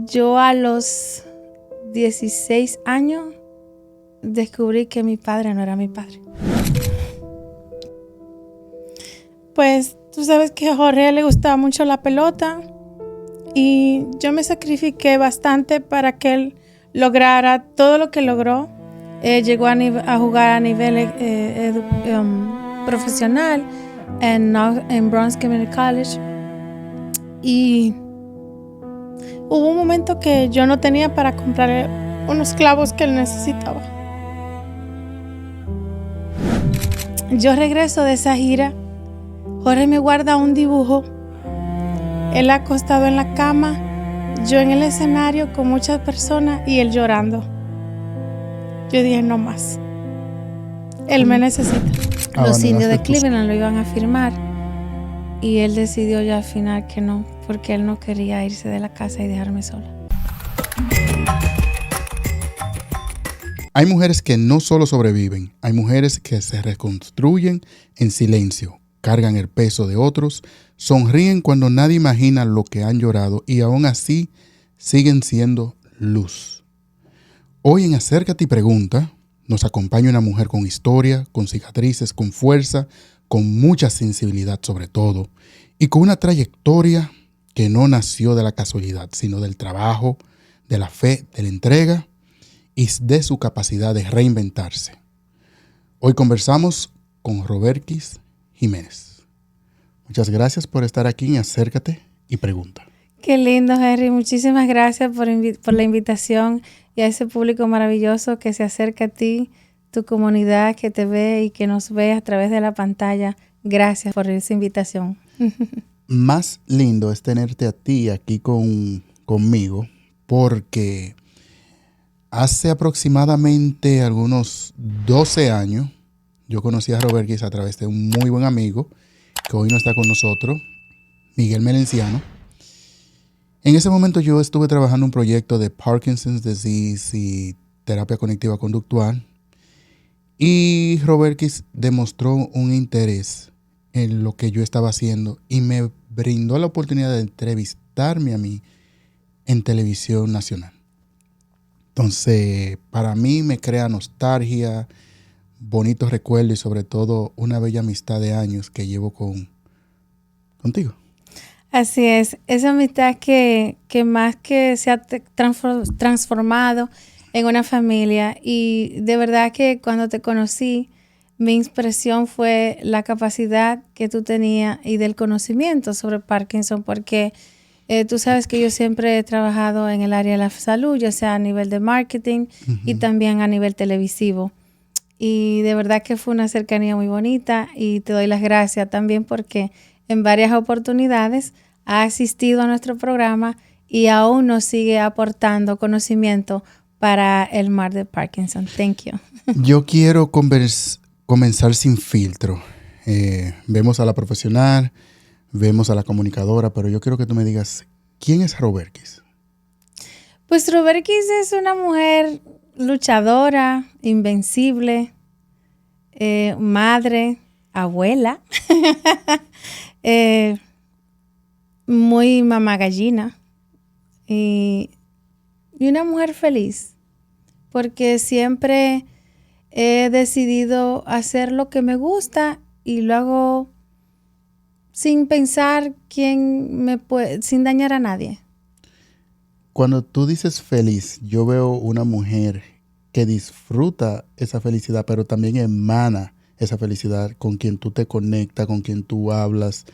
Yo a los 16 años descubrí que mi padre no era mi padre. Pues tú sabes que a Jorge le gustaba mucho la pelota y yo me sacrifiqué bastante para que él lograra todo lo que logró. Llegó a jugar a nivel profesional en Bronx Community College y hubo un momento que yo no tenía para comprarle unos clavos que él necesitaba. Yo regreso de esa gira. Jorge me guarda un dibujo. Él acostado en la cama, yo en el escenario con muchas personas y él llorando. Yo dije, no más. Él me necesita. Los indios de Cleveland lo iban a firmar y él decidió ya al final que no, porque él no quería irse de la casa y dejarme sola. Hay mujeres que no solo sobreviven, hay mujeres que se reconstruyen en silencio, cargan el peso de otros, sonríen cuando nadie imagina lo que han llorado y aún así siguen siendo luz. Hoy en Acércate y Pregunta nos acompaña una mujer con historia, con cicatrices, con fuerza, con mucha sensibilidad sobre todo y con una trayectoria que no nació de la casualidad, sino del trabajo, de la fe, de la entrega y de su capacidad de reinventarse. Hoy conversamos con Roberkis Jiménez. Muchas gracias por estar aquí en Acércate y Pregunta. Qué lindo, Henry. Muchísimas gracias por la invitación y a ese público maravilloso que se acerca a ti, tu comunidad que te ve y que nos ve a través de la pantalla. Gracias por esa invitación. Más lindo es tenerte a ti aquí conmigo porque hace aproximadamente algunos 12 años yo conocí a Roberkis a través de un muy buen amigo que hoy no está con nosotros, Miguel Melenciano. En ese momento yo estuve trabajando un proyecto de Parkinson's Disease y terapia cognitiva conductual y Roberkis demostró un interés en lo que yo estaba haciendo y me brindó la oportunidad de entrevistarme a mí en televisión nacional. Entonces, para mí me crea nostalgia, bonitos recuerdos y sobre todo una bella amistad de años que llevo contigo. Así es, esa amistad que más que se ha transformado en una familia y de verdad que cuando te conocí, mi impresión fue la capacidad que tú tenías y del conocimiento sobre Parkinson, porque tú sabes que yo siempre he trabajado en el área de la salud, ya sea a nivel de marketing y también a nivel televisivo. Y de verdad que fue una cercanía muy bonita y te doy las gracias también porque en varias oportunidades ha asistido a nuestro programa y aún nos sigue aportando conocimiento para el mar de Parkinson. Thank you. Yo quiero comenzar sin filtro. Vemos a la profesional, vemos a la comunicadora, pero yo quiero que tú me digas, ¿quién es Roberkis? Pues Roberkis es una mujer luchadora, invencible, madre, abuela, muy mamá gallina y una mujer feliz porque siempre he decidido hacer lo que me gusta y lo hago sin pensar sin dañar a nadie. Cuando tú dices feliz, yo veo una mujer que disfruta esa felicidad, pero también emana esa felicidad con quien tú te conectas, con quien tú hablas,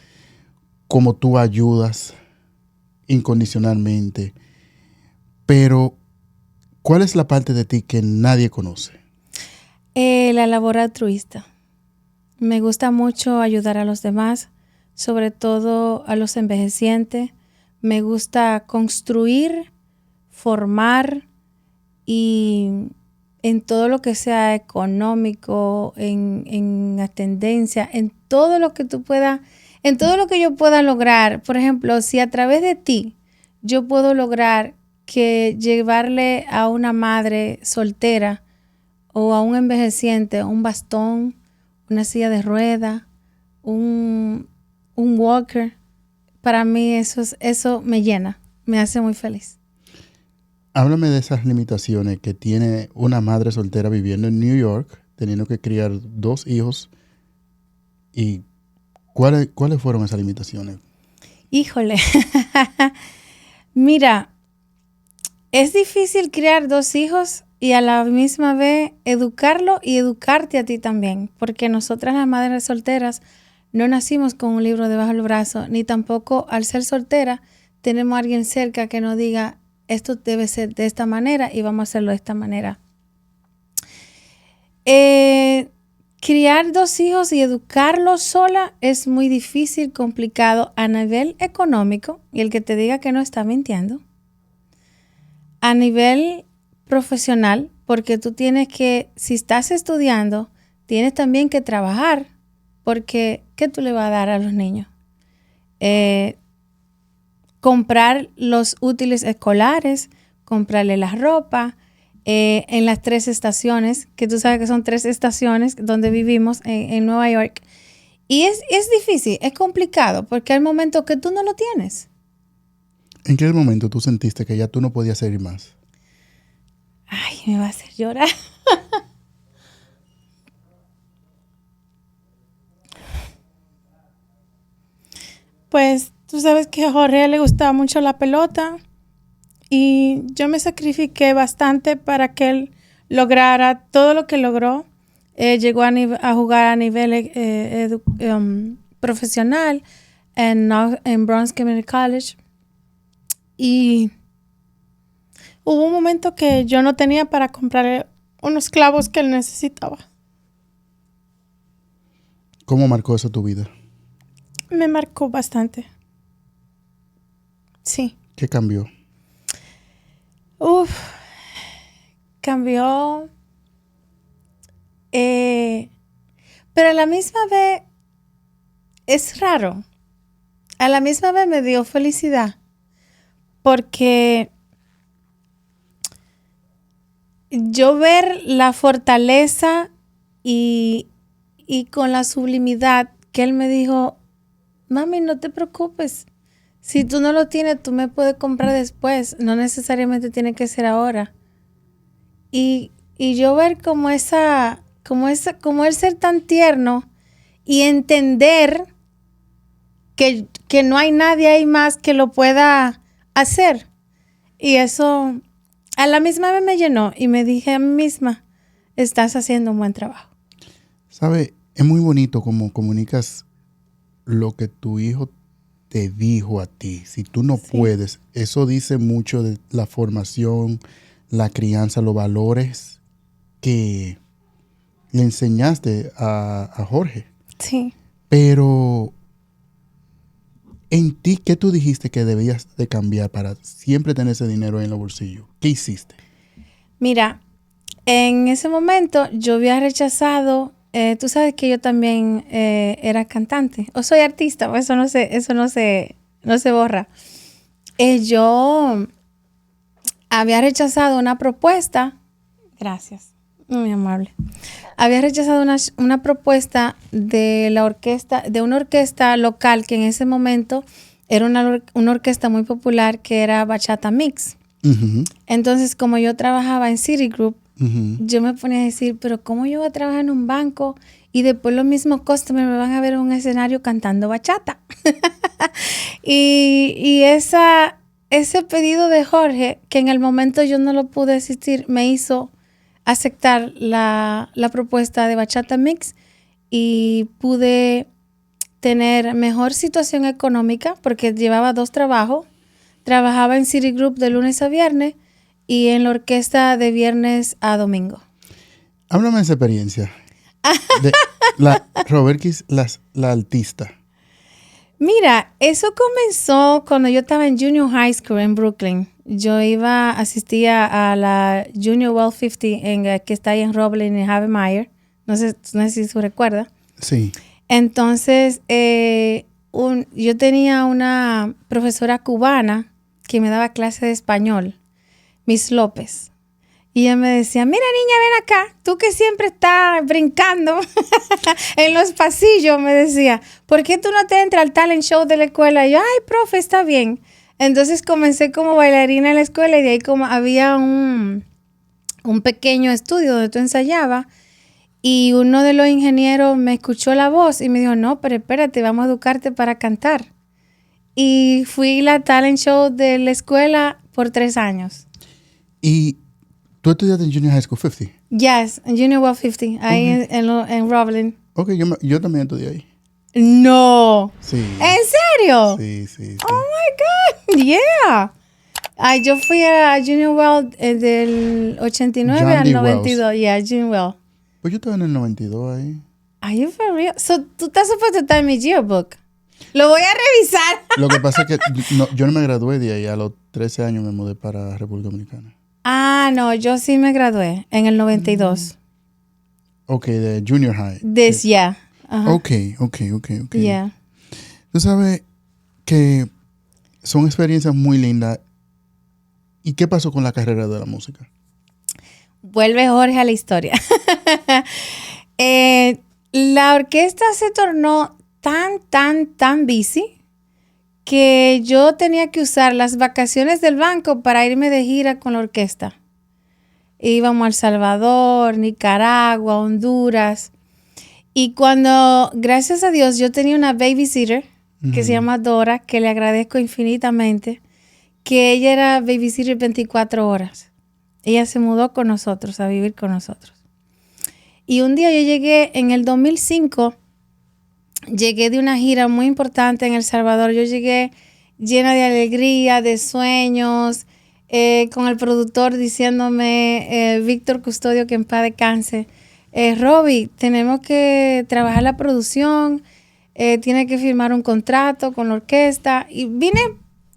cómo tú ayudas incondicionalmente. Pero, ¿cuál es la parte de ti que nadie conoce? La labor altruista. Me gusta mucho ayudar a los demás, sobre todo a los envejecientes. Me gusta construir, formar y en todo lo que sea económico, en tendencia, en todo lo que tú puedas, en todo lo que yo pueda lograr. Por ejemplo, si a través de ti yo puedo lograr que llevarle a una madre soltera o a un envejeciente un bastón, una silla de ruedas, un walker, para mí eso me llena, me hace muy feliz. Háblame de esas limitaciones que tiene una madre soltera viviendo en New York, teniendo que criar 2 hijos. ¿Y cuáles fueron esas limitaciones? Híjole, mira, es difícil criar 2 hijos y a la misma vez educarlo y educarte a ti también, porque nosotras las madres solteras no nacimos con un libro debajo del brazo, ni tampoco al ser soltera tenemos a alguien cerca que nos diga esto debe ser de esta manera y vamos a hacerlo de esta manera. Criar 2 hijos y educarlos sola es muy difícil, complicado a nivel económico, y el que te diga que no está mintiendo. A nivel profesional, porque tú tienes que, si estás estudiando, tienes también que trabajar, porque ¿qué tú le vas a dar a los niños? Comprar los útiles escolares, comprarle la ropa, en las 3 estaciones, que tú sabes que son 3 estaciones donde vivimos en Nueva York. Y es difícil, es complicado, porque hay momentos que tú no lo tienes. ¿En qué momento tú sentiste que ya tú no podías seguir más? Ay, me va a hacer llorar. Pues tú sabes que a Jorge le gustaba mucho la pelota. Y yo me sacrifiqué bastante para que él lograra todo lo que logró. Llegó a jugar a nivel profesional en Bronx Community College. Y hubo un momento que yo no tenía para comprarle unos clavos que él necesitaba. ¿Cómo marcó eso tu vida? Me marcó bastante. Sí. ¿Qué cambió? Cambió, pero a la misma vez es raro. A la misma vez me dio felicidad porque yo ver la fortaleza y con la sublimidad que él me dijo, mami, no te preocupes. Si tú no lo tienes, tú me puedes comprar después. No necesariamente tiene que ser ahora. Y yo ver como él ser tan tierno y entender que no hay nadie ahí más que lo pueda hacer. Y eso a la misma vez me llenó y me dije a mí misma, estás haciendo un buen trabajo. ¿Sabe? Es muy bonito como comunicas lo que tu hijo te dijo a ti. Si tú no puedes, eso dice mucho de la formación, la crianza, los valores que le enseñaste a Jorge. Sí. Pero en ti, ¿qué tú dijiste que debías de cambiar para siempre tener ese dinero en los bolsillos? ¿Qué hiciste? Mira, en ese momento yo había rechazado. Tú sabes que yo también era cantante o soy artista, eso no se borra. Yo había rechazado una propuesta, gracias, muy amable. Había rechazado una propuesta de la orquesta, de una orquesta local que en ese momento era una orquesta muy popular que era Bachata Mix. Uh-huh. Entonces, como yo trabajaba en Citigroup, Uh-huh. yo me ponía a decir, pero ¿cómo yo voy a trabajar en un banco y después los mismos customers me van a ver en un escenario cantando bachata? y ese pedido de Jorge, que en el momento yo no lo pude asistir, me hizo aceptar la propuesta de Bachata Mix y pude tener mejor situación económica porque llevaba 2 trabajos. Trabajaba en Citigroup de lunes a viernes y en la orquesta de viernes a domingo. Háblame de esa experiencia. De Roberkis, la artista. Mira, eso comenzó cuando yo estaba en Junior High School en Brooklyn. Yo asistía a la Junior World 50 que está ahí en Roblin y Havemeyer. No sé si tú recuerdas. Sí. Entonces, yo tenía una profesora cubana que me daba clase de español, Miss López. Y ella me decía, mira niña, ven acá, tú que siempre estás brincando en los pasillos, me decía, ¿por qué tú no te entras al talent show de la escuela? Y yo, ay, profe, está bien. Entonces comencé como bailarina en la escuela y de ahí como había un pequeño estudio donde tú ensayabas y uno de los ingenieros me escuchó la voz y me dijo, no, pero espérate, vamos a educarte para cantar. Y fui la talent show de la escuela por 3 años. ¿Y tú estudiaste en Junior High School 50? Yes, en Junior World 50, ahí en Roblin. Ok, yo también estudié ahí. No. Sí. ¿En serio? Sí. Oh my God, yeah. Ay, yo fui a Junior World del 89 John al D. 92. Wells. Yeah, Junior World. Pues yo estaba en el 92 ahí. Are you for real? So, tú estás supuesto a estar en mi yearbook. Lo voy a revisar. Lo que pasa es que yo no me gradué de ahí. A los 13 años me mudé para República Dominicana. Ah, no, yo sí me gradué en el 92. Ok, de Junior High. Yeah. Ajá. Ok. Yeah. Tú sabes que son experiencias muy lindas. ¿Y qué pasó con la carrera de la música? Vuelve Jorge a la historia. La orquesta se tornó tan busy que yo tenía que usar las vacaciones del banco para irme de gira con la orquesta. Íbamos a El Salvador, Nicaragua, Honduras. Y cuando, gracias a Dios, yo tenía una babysitter que se llama Dora, que le agradezco infinitamente, que ella era babysitter 24 horas. Ella se mudó con nosotros, a vivir con nosotros. Y un día yo llegué, en el 2005, llegué de una gira muy importante en El Salvador. Yo llegué llena de alegría, de sueños, con el productor diciéndome, Víctor Custodio, que en paz descanse, Robbie, tenemos que trabajar la producción, tiene que firmar un contrato con la orquesta. Y vine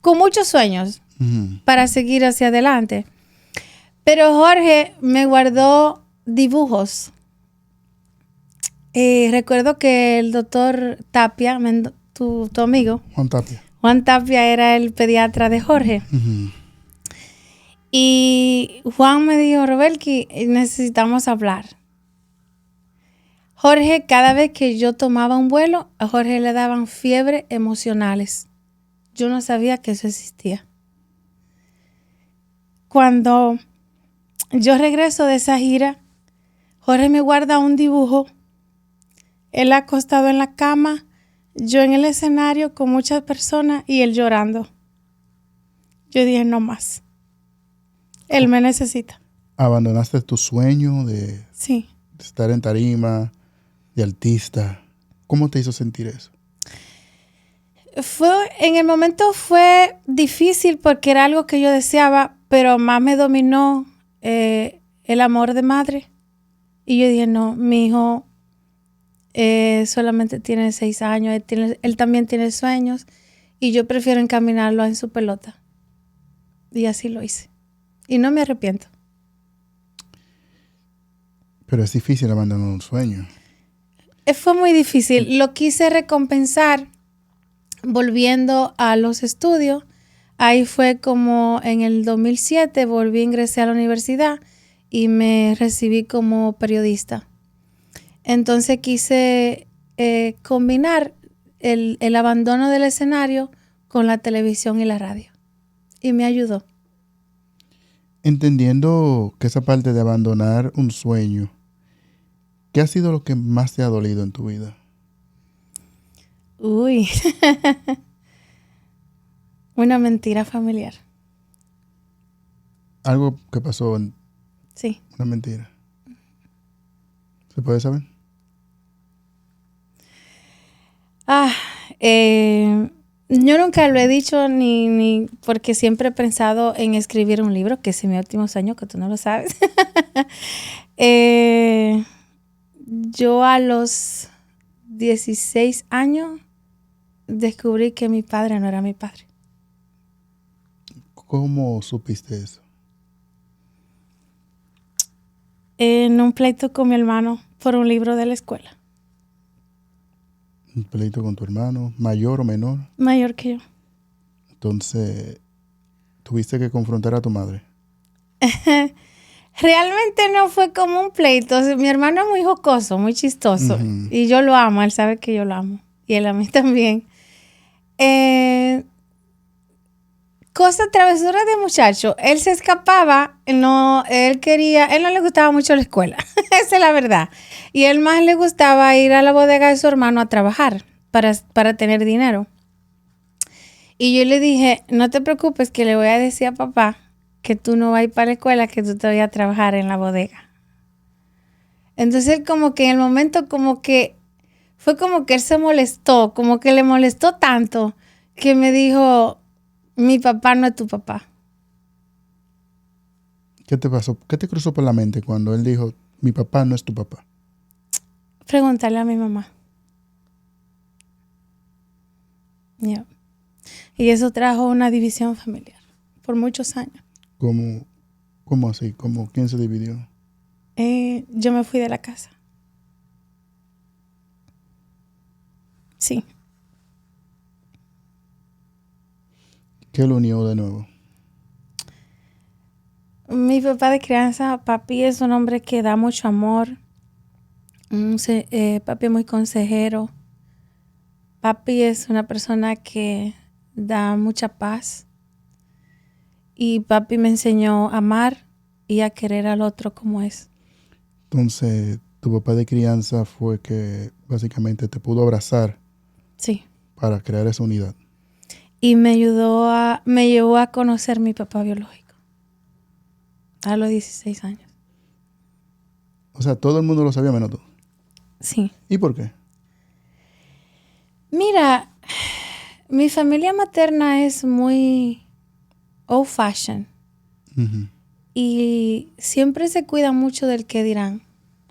con muchos sueños para seguir hacia adelante. Pero Jorge me guardó dibujos. Recuerdo que el doctor Tapia, tu amigo, Juan Tapia era el pediatra de Jorge. Y Juan me dijo, Robelki, necesitamos hablar. Jorge, cada vez que yo tomaba un vuelo, a Jorge le daban fiebre emocionales. Yo no sabía que eso existía. Cuando yo regreso de esa gira, Jorge me guarda un dibujo. Él acostado en la cama, yo en el escenario con muchas personas y él llorando. Yo dije, no más. Él me necesita. ¿Abandonaste tu sueño de estar en tarima, de artista? ¿Cómo te hizo sentir eso? En el momento fue difícil porque era algo que yo deseaba, pero más me dominó el amor de madre. Y yo dije, no, mi hijo solamente tiene 6 años, él también tiene sueños y yo prefiero encaminarlo en su pelota. Y así lo hice. Y no me arrepiento. Pero es difícil abandonar un sueño. Fue muy difícil. Lo quise recompensar volviendo a los estudios. Ahí fue como en el 2007 ingresé a la universidad y me recibí como periodista. Entonces quise combinar el abandono del escenario con la televisión y la radio. Y me ayudó. Entendiendo que esa parte de abandonar un sueño, ¿qué ha sido lo que más te ha dolido en tu vida? Uy. Una mentira familiar. Algo que pasó. Sí. Una mentira. ¿Se puede saber? Yo nunca lo he dicho ni porque siempre he pensado en escribir un libro, que es mi último sueño, que tú no lo sabes. Yo a los 16 años descubrí que mi padre no era mi padre. ¿Cómo supiste eso? En un pleito con mi hermano por un libro de la escuela. ¿Un pleito con tu hermano? ¿Mayor o menor? Mayor que yo. Entonces, ¿tuviste que confrontar a tu madre? Realmente no fue como un pleito. Mi hermano es muy jocoso, muy chistoso. Y yo lo amo, él sabe que yo lo amo. Y él a mí también. Cosas travesuras de muchacho. Él se escapaba, él no le gustaba mucho la escuela. Esa es la verdad. Y él más le gustaba ir a la bodega de su hermano a trabajar para tener dinero. Y yo le dije, no te preocupes, que le voy a decir a papá que tú no vas a ir para la escuela, que tú te vas a trabajar en la bodega. Entonces él como que en el momento fue como que él se molestó, como que le molestó tanto que me dijo, mi papá no es tu papá. ¿Qué te pasó? ¿Qué te cruzó por la mente cuando él dijo, mi papá no es tu papá? Pregúntale a mi mamá. Yeah. Y eso trajo una división familiar por muchos años. ¿Cómo así? ¿Quién se dividió? Yo me fui de la casa. Sí. ¿Qué lo unió de nuevo? Mi papá de crianza, papi es un hombre que da mucho amor. Papi es muy consejero. Papi es una persona que da mucha paz. Y papi me enseñó a amar y a querer al otro como es. Entonces, tu papá de crianza fue que básicamente te pudo abrazar. Sí. Para crear esa unidad. Y me llevó a conocer mi papá biológico. A los 16 años. O sea, todo el mundo lo sabía menos tú. Sí. ¿Y por qué? Mira, mi familia materna es muy old fashioned. Uh-huh. Y siempre se cuidan mucho del qué dirán.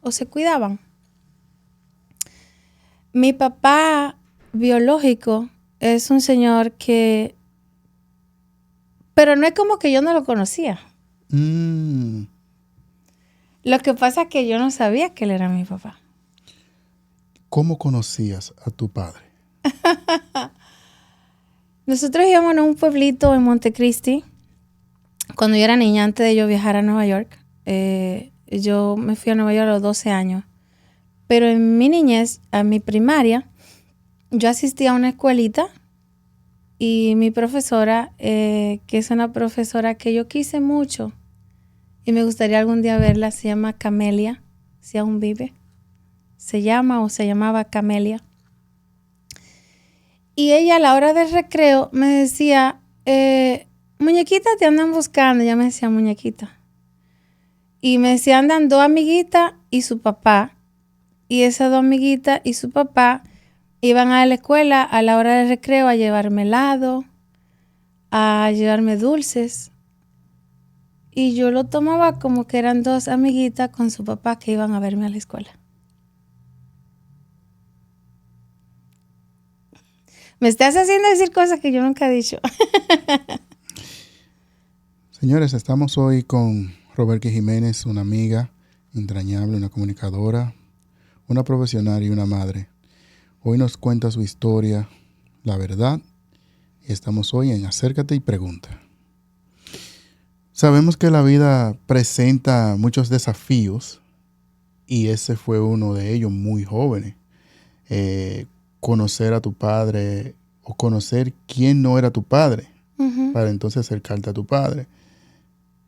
O se cuidaban. Mi papá biológico es un señor que... Pero no es como que yo no lo conocía. Lo que pasa es que yo no sabía que él era mi papá. ¿Cómo conocías a tu padre? Nosotros íbamos a un pueblito en Montecristi. Cuando yo era niña, antes de yo viajar a Nueva York. Yo me fui a Nueva York a los 12 años. Pero en mi niñez, a mi primaria, yo asistí a una escuelita. Y mi profesora, que es una profesora que yo quise mucho y me gustaría algún día verla, se llama Camelia, si aún vive. Se llamaba Camelia. Y ella a la hora del recreo me decía, muñequita, te andan buscando. Ella me decía, muñequita. Y me decía, andan dos amiguitas y su papá. Y esas dos amiguitas y su papá iban a la escuela a la hora del recreo a llevarme helado, a llevarme dulces. Y yo lo tomaba como que eran dos amiguitas con su papá que iban a verme a la escuela. Me estás haciendo decir cosas que yo nunca he dicho. Señores, estamos hoy con Robertki Jiménez, una amiga entrañable, una comunicadora, una profesional y una madre. Hoy nos cuenta su historia, la verdad, y estamos hoy en Acércate y Pregunta. Sabemos que la vida presenta muchos desafíos y ese fue uno de ellos muy jóvenes. Conocer a tu padre o conocer quién no era tu padre para entonces acercarte a tu padre.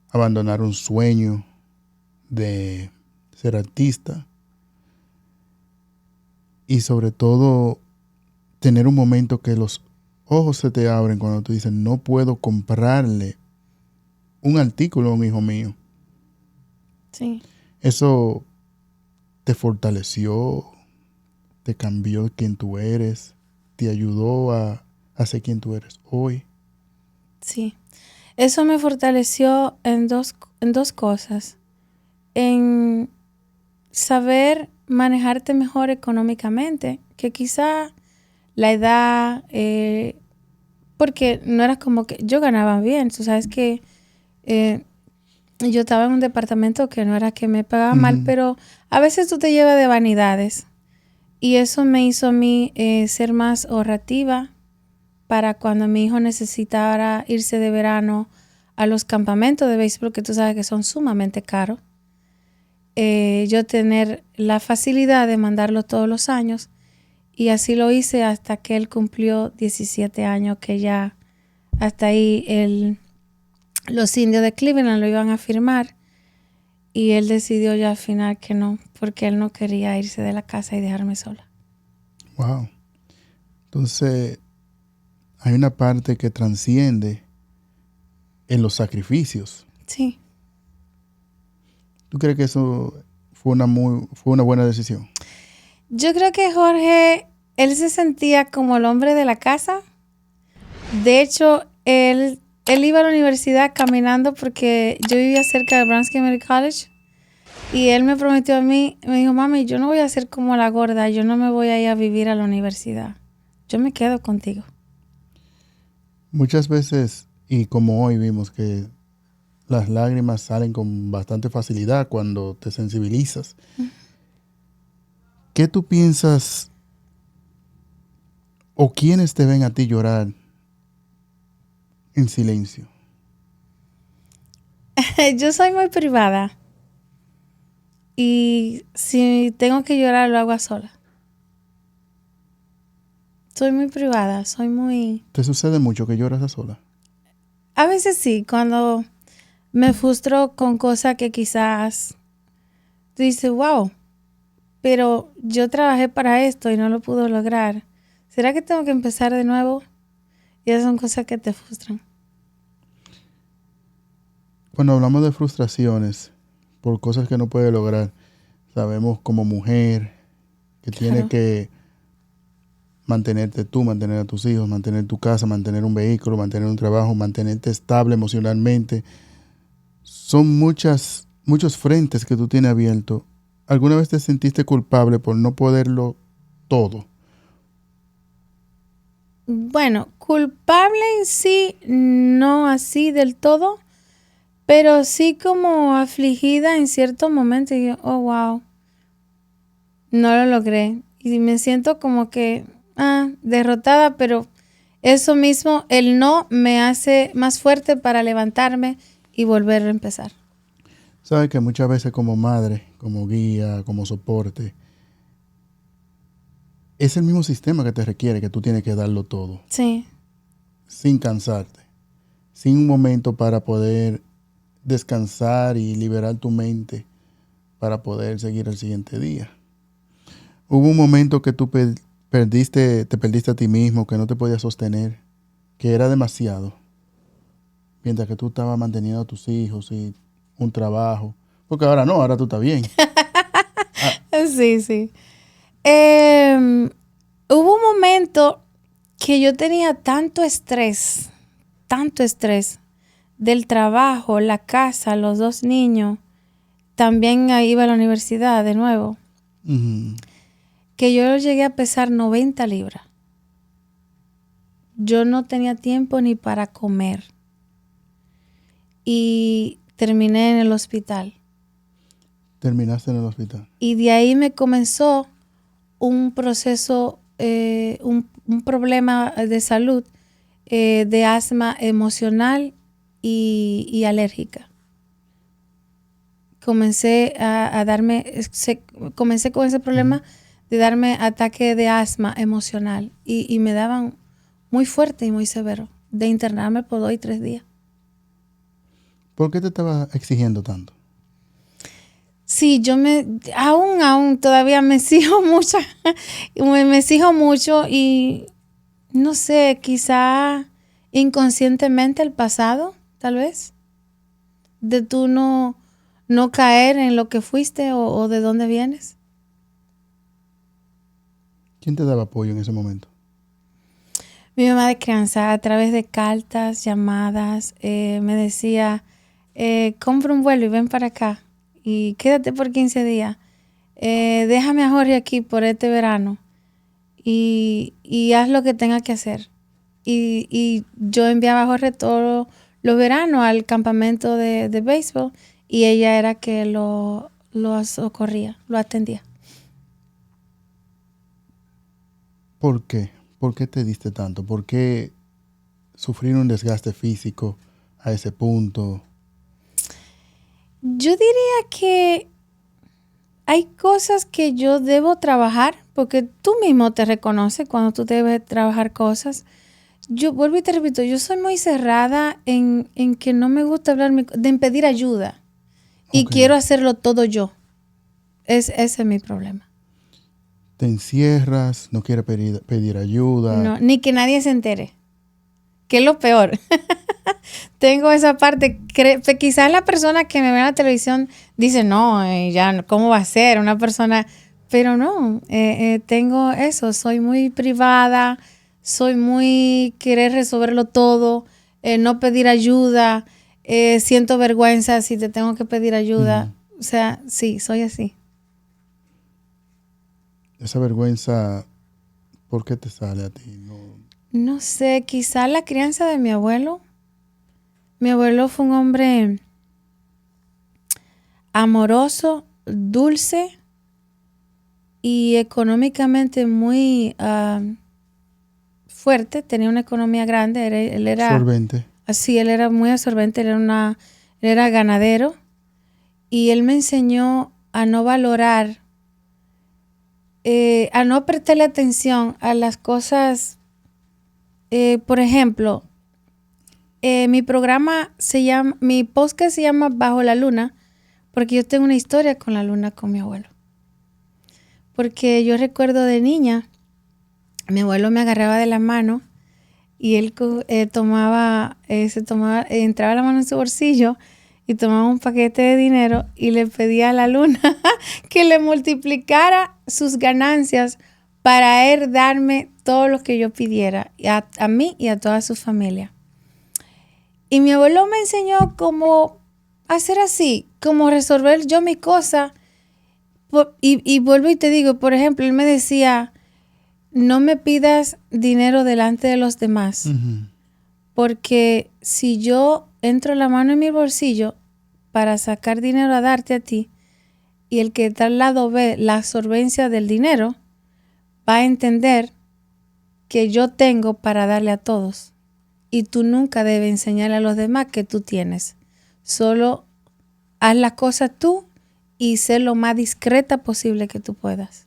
Abandonar un sueño de ser artista y sobre todo tener un momento que los ojos se te abren cuando tú dices no puedo comprarle un artículo a un hijo mío. Sí. Eso te fortaleció, te cambió quien tú eres, te ayudó a ser quien tú eres hoy. Sí. Eso me fortaleció en dos cosas. En saber manejarte mejor económicamente, que quizá la edad, porque no era como que yo ganaba bien, tú sabes que yo estaba en un departamento que no era que me pagaba mal, pero a veces tú te llevas de vanidades y eso me hizo a mí ser más ahorrativa para cuando mi hijo necesitara irse de verano a los campamentos de béisbol, que tú sabes que son sumamente caros. Yo tener la facilidad de mandarlo todos los años y así lo hice hasta que él cumplió 17 años, que ya hasta ahí los indios de Cleveland lo iban a firmar y él decidió ya al final que no, porque él no quería irse de la casa y dejarme sola. Wow. Entonces, hay una parte que trasciende en los sacrificios. Sí. ¿Tú crees que eso fue una buena decisión? Yo creo que Jorge, él se sentía como el hombre de la casa. De hecho, él iba a la universidad caminando porque yo vivía cerca de Brown Community College y él me prometió a mí, me dijo, mami, yo no voy a ser como la gorda, yo no me voy a ir a vivir a la universidad. Yo me quedo contigo. Muchas veces, y como hoy vimos que las lágrimas salen con bastante facilidad cuando te sensibilizas. ¿Qué tú piensas o quiénes te ven a ti llorar en silencio? Yo soy muy privada y si tengo que llorar lo hago a sola. Soy muy privada, soy muy... ¿Te sucede mucho que lloras a sola? A veces sí, cuando me frustro con cosas que quizás tú dices, wow, pero yo trabajé para esto y no lo pude lograr. ¿Será que tengo que empezar de nuevo? Y esas son cosas que te frustran. Cuando hablamos de frustraciones por cosas que no puede lograr, sabemos como mujer que tiene que mantenerte tú, mantener a tus hijos, mantener tu casa, mantener un vehículo, mantener un trabajo, mantenerte estable emocionalmente. Son muchos frentes que tú tienes abiertos. ¿Alguna vez te sentiste culpable por no poderlo todo? Bueno, culpable en sí, no así del todo, pero sí como afligida en ciertos momentos. Y yo, oh, wow, no lo logré. Y me siento como que, derrotada, pero eso mismo, el no me hace más fuerte para levantarme y volver a empezar. Sabes que muchas veces como madre, como guía, como soporte, es el mismo sistema que te requiere, que tú tienes que darlo todo. Sí. Sin cansarte. Sin un momento para poder descansar y liberar tu mente para poder seguir el siguiente día. Hubo un momento que tú te perdiste a ti mismo, que no te podías sostener, que era demasiado. Mientras que tú estabas manteniendo a tus hijos y un trabajo. Porque ahora no, ahora tú estás bien. Sí, sí. Hubo un momento que yo tenía tanto estrés del trabajo, la casa, los 2 niños. También iba a la universidad de nuevo. Uh-huh. Que yo llegué a pesar 90 libras. Yo no tenía tiempo ni para comer. Y terminé en el hospital. Terminaste en el hospital. Y de ahí me comenzó un proceso, un problema de salud, de asma emocional y alérgica. Comencé con ese problema de darme ataque de asma emocional y me daban muy fuerte y muy severo, de internarme por 2 y 3 días. ¿Por qué te estaba exigiendo tanto? Sí, aún todavía me exijo mucho, me exijo mucho y no sé, quizá inconscientemente el pasado, tal vez, de tú no caer en lo que fuiste o de dónde vienes. ¿Quién te daba apoyo en ese momento? Mi mamá de crianza, a través de cartas, llamadas, me decía, compra un vuelo y ven para acá y quédate por 15 días. Déjame a Jorge aquí por este verano y haz lo que tenga que hacer. Y yo enviaba a Jorge todos los veranos al campamento de béisbol y ella era que lo socorría, lo atendía. ¿Por qué? ¿Por qué te diste tanto? ¿Por qué sufrir un desgaste físico a ese punto? Yo diría que hay cosas que yo debo trabajar porque tú mismo te reconoces cuando tú debes trabajar cosas. Yo vuelvo y te repito, yo soy muy cerrada en que no me gusta hablar, en pedir ayuda. Y Ok. quiero hacerlo todo yo. Ese es mi problema. Te encierras, no quieres pedir ayuda. No, ni que nadie se entere. Que es lo peor. Tengo esa parte. Quizás la persona que me ve en la televisión dice, no, ya, ¿cómo va a ser? Una persona... Pero no, tengo eso. Soy muy privada, soy muy querer resolverlo todo, no pedir ayuda, siento vergüenza si te tengo que pedir ayuda. Ujú. O sea, sí, soy así. Esa vergüenza, ¿por qué te sale a ti? No. No sé, quizás la crianza de mi abuelo. Mi abuelo fue un hombre amoroso, dulce y económicamente muy fuerte. Tenía una economía grande. Él era Solvente. así, él era muy absorbente. Él era ganadero y él me enseñó a no valorar, a no prestarle atención a las cosas. Por ejemplo, mi podcast se llama Bajo la Luna, porque yo tengo una historia con la luna con mi abuelo. Porque yo recuerdo de niña, mi abuelo me agarraba de la mano y él entraba la mano en su bolsillo y tomaba un paquete de dinero y le pedía a la luna que le multiplicara sus ganancias para él darme todo lo que yo pidiera, a mí y a toda su familia. Y mi abuelo me enseñó cómo hacer así, cómo resolver yo mi cosa. Y vuelvo y te digo, por ejemplo, él me decía, no me pidas dinero delante de los demás, Ujú. porque si yo entro la mano en mi bolsillo para sacar dinero a darte a ti, y el que está al lado ve la absorbencia del dinero, va a entender que yo tengo para darle a todos. Y tú nunca debes enseñarle a los demás que tú tienes. Solo haz las cosas tú y sé lo más discreta posible que tú puedas.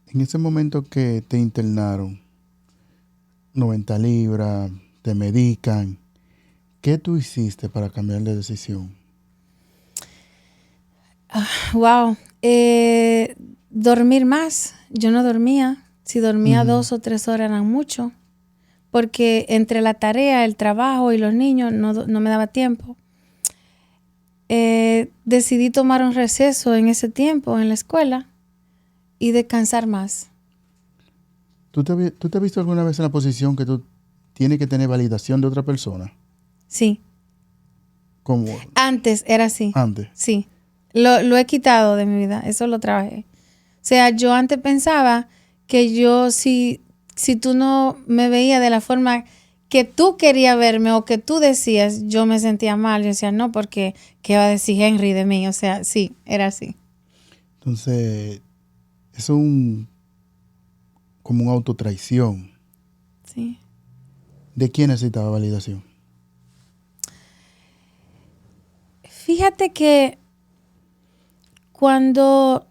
En ese momento que te internaron, 90 libras, te medican, ¿qué tú hiciste para cambiar de decisión? Wow. Dormir más. Yo no dormía. Si dormía 2 o 3 horas eran mucho. Porque entre la tarea, el trabajo y los niños no me daba tiempo. Decidí tomar un receso en ese tiempo en la escuela y descansar más. ¿Tú te has visto alguna vez en la posición que tú tienes que tener validación de otra persona? Sí. Como Antes era así. antes. Sí. Lo he quitado de mi vida. Eso lo trabajé. O sea, yo antes pensaba que si tú no me veías de la forma que tú querías verme o que tú decías, yo me sentía mal. Yo decía, no, porque ¿qué va a decir Henry de mí? O sea, sí, era así. Entonces, es como una autotraición. Sí. ¿De quién necesitaba validación? Fíjate que cuando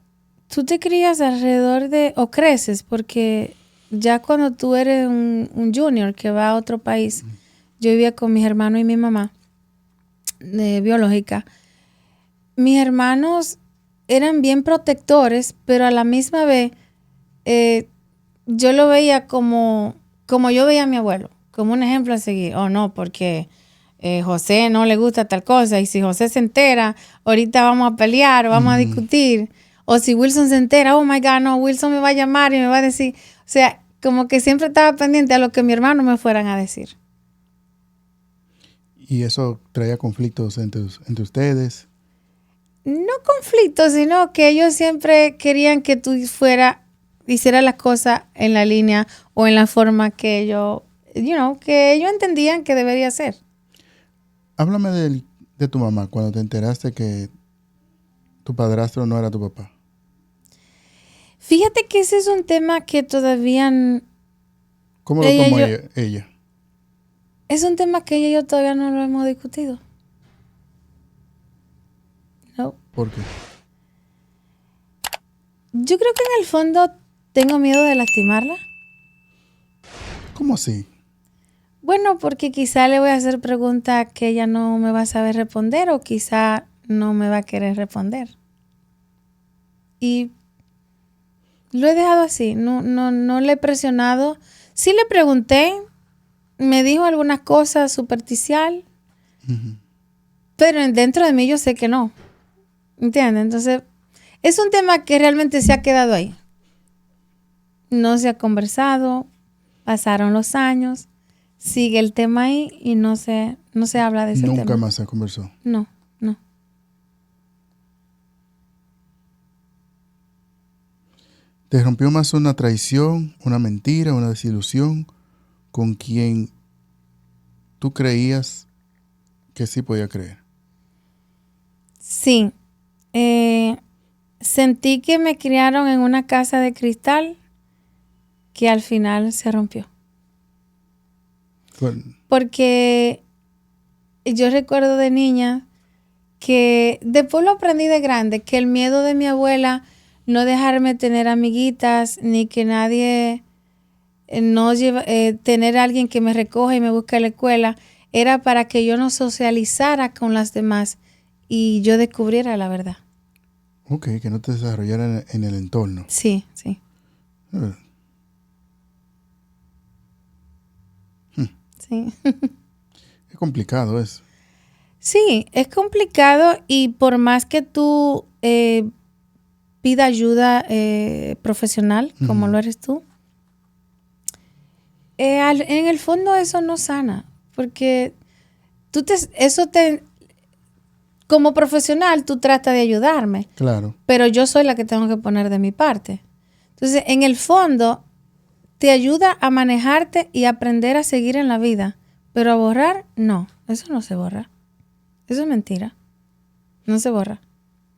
tú te crías alrededor o creces, porque ya cuando tú eres un junior que va a otro país, yo vivía con mis hermanos y mi mamá biológica. Mis hermanos eran bien protectores, pero a la misma vez yo lo veía como yo veía a mi abuelo, como un ejemplo a seguir. Oh, no, porque José no le gusta tal cosa y si José se entera, ahorita vamos a pelear o vamos a discutir. O si Wilson se entera, oh my God, no, Wilson me va a llamar y me va a decir. O sea, como que siempre estaba pendiente a lo que mi hermano me fueran a decir. Y eso traía conflictos entre ustedes. No conflictos, sino que ellos siempre querían que tú hiciera las cosas en la línea o en la forma que que ellos entendían que debería ser. Háblame de tu mamá cuando te enteraste que tu padrastro no era tu papá. Fíjate que ese es un tema que todavía, ¿Cómo lo tomó ella? es un tema que ella y yo todavía no lo hemos discutido. No. ¿Por qué? Yo creo que en el fondo tengo miedo de lastimarla. ¿Cómo así? Bueno, porque quizá le voy a hacer preguntas que ella no me va a saber responder o quizá no me va a querer responder. Y lo he dejado así, no le he presionado. Sí le pregunté, me dijo algunas cosas superficial, pero dentro de mí yo sé que no. ¿Entiendes? Entonces, es un tema que realmente se ha quedado ahí. No se ha conversado, pasaron los años, sigue el tema ahí y no se habla de ese tema. Nunca más se conversó. No. ¿Te rompió más una traición, una mentira, una desilusión con quien tú creías que sí podía creer? Sí. Sentí que me criaron en una casa de cristal que al final se rompió. Porque yo recuerdo de niña que después lo aprendí de grande, que el miedo de mi abuela no dejarme tener amiguitas, ni que nadie tener a alguien que me recoja y me busque a la escuela, era para que yo no socializara con las demás y yo descubriera la verdad. Ok, que no te desarrollara en el entorno. Sí. Sí. Es complicado eso. Sí, es complicado y por más que tú pida ayuda profesional, como lo eres tú, en el fondo eso no sana, porque como profesional tú tratas de ayudarme, Claro. pero yo soy la que tengo que poner de mi parte. Entonces, en el fondo, te ayuda a manejarte y aprender a seguir en la vida, pero a borrar, no, eso no se borra. Eso es mentira. No se borra.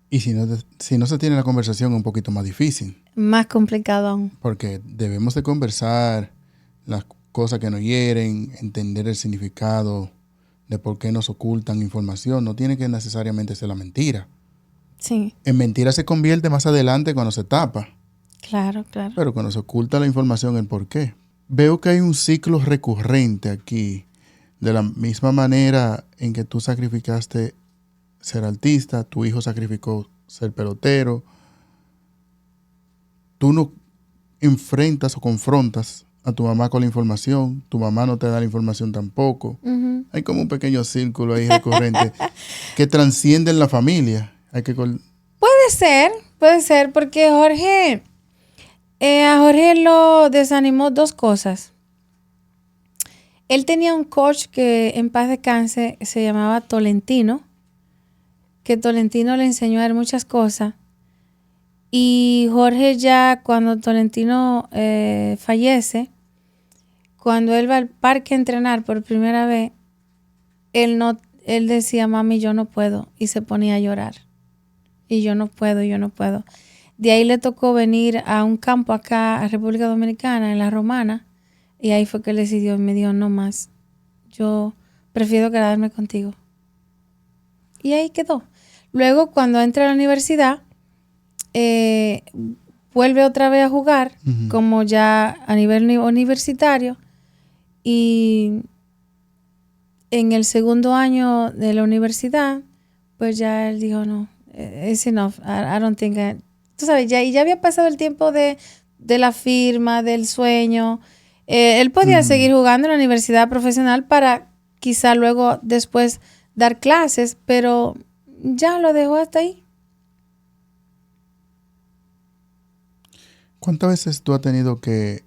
Y si no se tiene la conversación es un poquito más difícil. Más complicado aún. Porque debemos de conversar las cosas que nos hieren, entender el significado de por qué nos ocultan información. No tiene que necesariamente ser la mentira. Sí. En mentira se convierte más adelante cuando se tapa. Claro. Pero cuando se oculta la información, el por qué. Veo que hay un ciclo recurrente aquí. De la misma manera en que tú sacrificaste ser artista, tu hijo sacrificó ser pelotero. Tú no enfrentas o confrontas a tu mamá con la información, tu mamá no te da la información tampoco. Uh-huh. Hay como un pequeño círculo ahí recurrente que transciende en la familia. Puede ser, porque a Jorge lo desanimó dos cosas. Él tenía un coach que en paz descanse se llamaba Tolentino, que Tolentino le enseñó a él muchas cosas. Y Jorge ya cuando Tolentino fallece, cuando él va al parque a entrenar por primera vez, él decía, mami, yo no puedo, y se ponía a llorar. Y yo no puedo. De ahí le tocó venir a un campo acá a República Dominicana, en La Romana, y ahí fue que él decidió y me dijo, no más, yo prefiero quedarme contigo. Y ahí quedó. Luego, cuando entra a la universidad, vuelve otra vez a jugar, uh-huh, como ya a nivel universitario, y en el segundo año de la universidad, pues ya él dijo, no, it's enough, I don't think tú sabes, ya había pasado el tiempo de la firma, del sueño. Él podía, uh-huh, seguir jugando en la universidad profesional para quizá luego después dar clases, pero ya lo dejó hasta ahí. ¿Cuántas veces tú has tenido que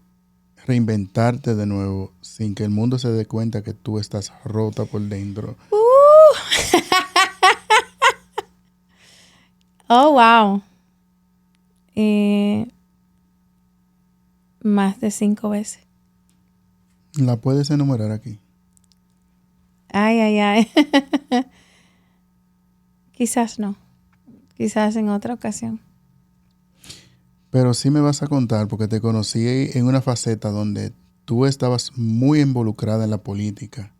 reinventarte de nuevo sin que el mundo se dé cuenta que tú estás rota por dentro? Oh, wow. Más de 5 veces. ¿La puedes enumerar aquí? Ay. Quizás no. Quizás en otra ocasión. Pero sí me vas a contar, porque te conocí en una faceta donde tú estabas muy involucrada en la política,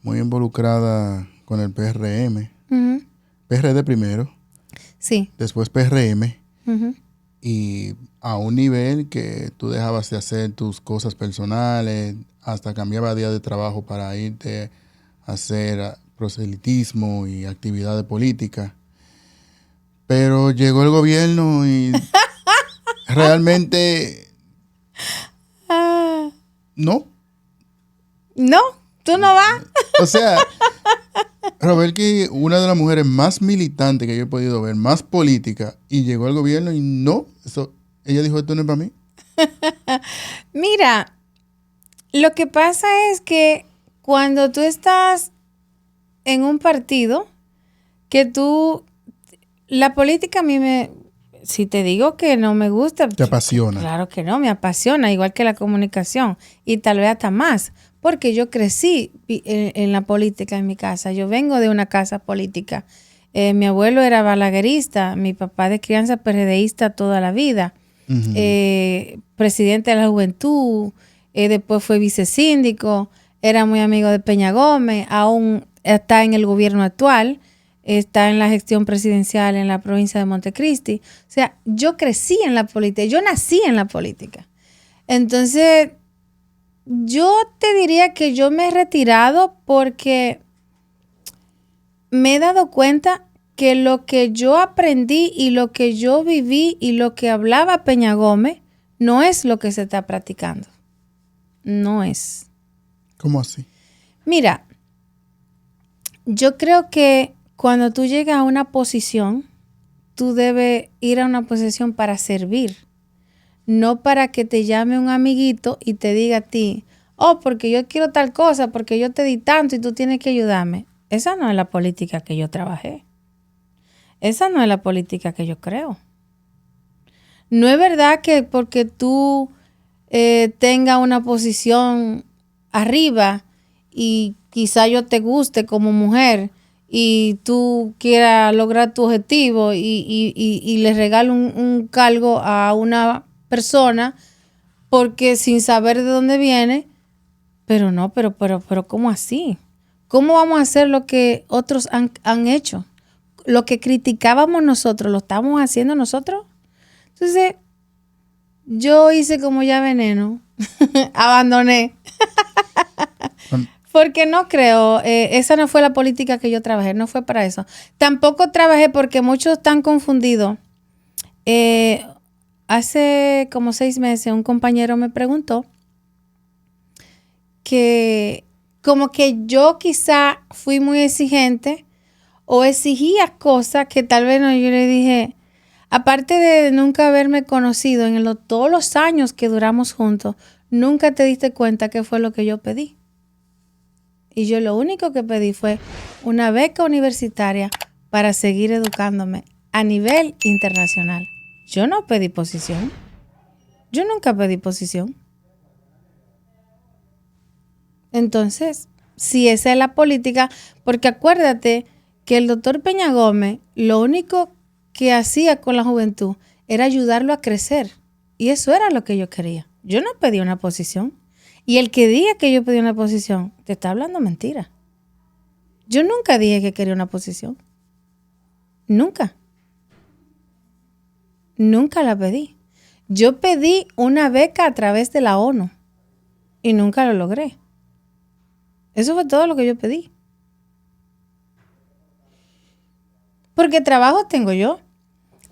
muy involucrada con el PRM. Uh-huh. PRD primero. Sí. Después PRM. Uh-huh. y a un nivel que tú dejabas de hacer tus cosas personales, hasta cambiaba día de trabajo para irte a hacer proselitismo y actividades políticas. Pero llegó el gobierno y realmente no. No, tú no vas. O sea, Robertki, una de las mujeres más militantes que yo he podido ver, más política, y llegó al gobierno y no, ella dijo, esto no es para mí. Mira, lo que pasa es que cuando tú estás en un partido, la política a mí si te digo que no me gusta. Te apasiona. Claro que no, me apasiona, igual que la comunicación, y tal vez hasta más. Porque yo crecí en la política en mi casa. Yo vengo de una casa política. Mi abuelo era balaguerista, mi papá de crianza PRDista toda la vida. Presidente de la juventud, después fue vicesíndico, era muy amigo de Peña Gómez, aún está en el gobierno actual, está en la gestión presidencial en la provincia de Montecristi. O sea, yo crecí en la política, yo nací en la política. Entonces, yo te diría que yo me he retirado porque me he dado cuenta que lo que yo aprendí y lo que yo viví y lo que hablaba Peña Gómez no es lo que se está practicando. No es. ¿Cómo así? Mira, yo creo que cuando tú llegas a una posición, tú debes ir a una posición para servir. No para que te llame un amiguito y te diga a ti, oh, porque yo quiero tal cosa, porque yo te di tanto y tú tienes que ayudarme. Esa no es la política que yo trabajé. Esa no es la política que yo creo. No es verdad que porque tú tengas una posición arriba y quizá yo te guste como mujer y tú quieras lograr tu objetivo y le regalo un cargo a una persona porque sin saber de dónde viene, pero no, pero ¿cómo así? ¿Cómo vamos a hacer lo que otros han hecho? Lo que criticábamos nosotros, ¿lo estamos haciendo nosotros? Entonces, yo hice como ya veneno, abandoné, porque no creo, esa no fue la política que yo trabajé, no fue para eso. Tampoco trabajé porque muchos están confundidos. Hace como 6 meses un compañero me preguntó que como que yo quizá fui muy exigente o exigía cosas que tal vez no. Yo le dije, aparte de nunca haberme conocido en todos los años que duramos juntos, nunca te diste cuenta qué fue lo que yo pedí. Y yo lo único que pedí fue una beca universitaria para seguir educándome a nivel internacional. Yo no pedí posición. Yo nunca pedí posición. Entonces, si esa es la política, porque acuérdate que el doctor Peña Gómez lo único que hacía con la juventud era ayudarlo a crecer. Y eso era lo que yo quería. Yo no pedí una posición. Y el que diga que yo pedí una posición, te está hablando mentira. Yo nunca dije que quería una posición. Nunca. Nunca la pedí. Yo pedí una beca a través de la ONU y nunca lo logré. Eso fue todo lo que yo pedí. Porque trabajo tengo yo,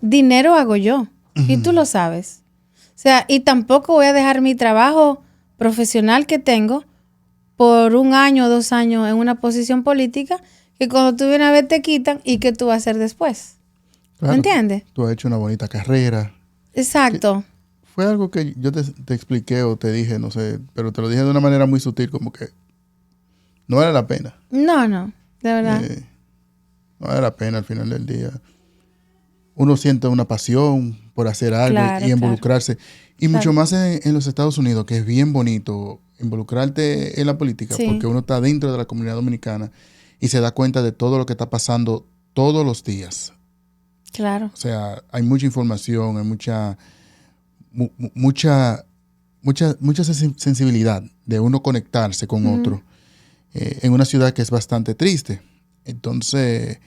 dinero hago yo, y tú lo sabes. O sea, y tampoco voy a dejar mi trabajo profesional que tengo por 1 año o 2 años en una posición política que cuando tú vienes a ver te quitan y que tú vas a hacer después. Claro, ¿me entiendes? Tú has hecho una bonita carrera. Exacto. Fue algo que yo te expliqué o te dije, no sé, pero te lo dije de una manera muy sutil, como que no vale la pena. No, de verdad. No vale la pena al final del día. Uno siente una pasión por hacer algo y involucrarse. Claro. Y mucho más en los Estados Unidos, que es bien bonito involucrarte en la política, sí, porque uno está dentro de la comunidad dominicana y se da cuenta de todo lo que está pasando todos los días. Claro. O sea, hay mucha información, hay mucha sensibilidad de uno conectarse con otro en una ciudad que es bastante triste. Entonces,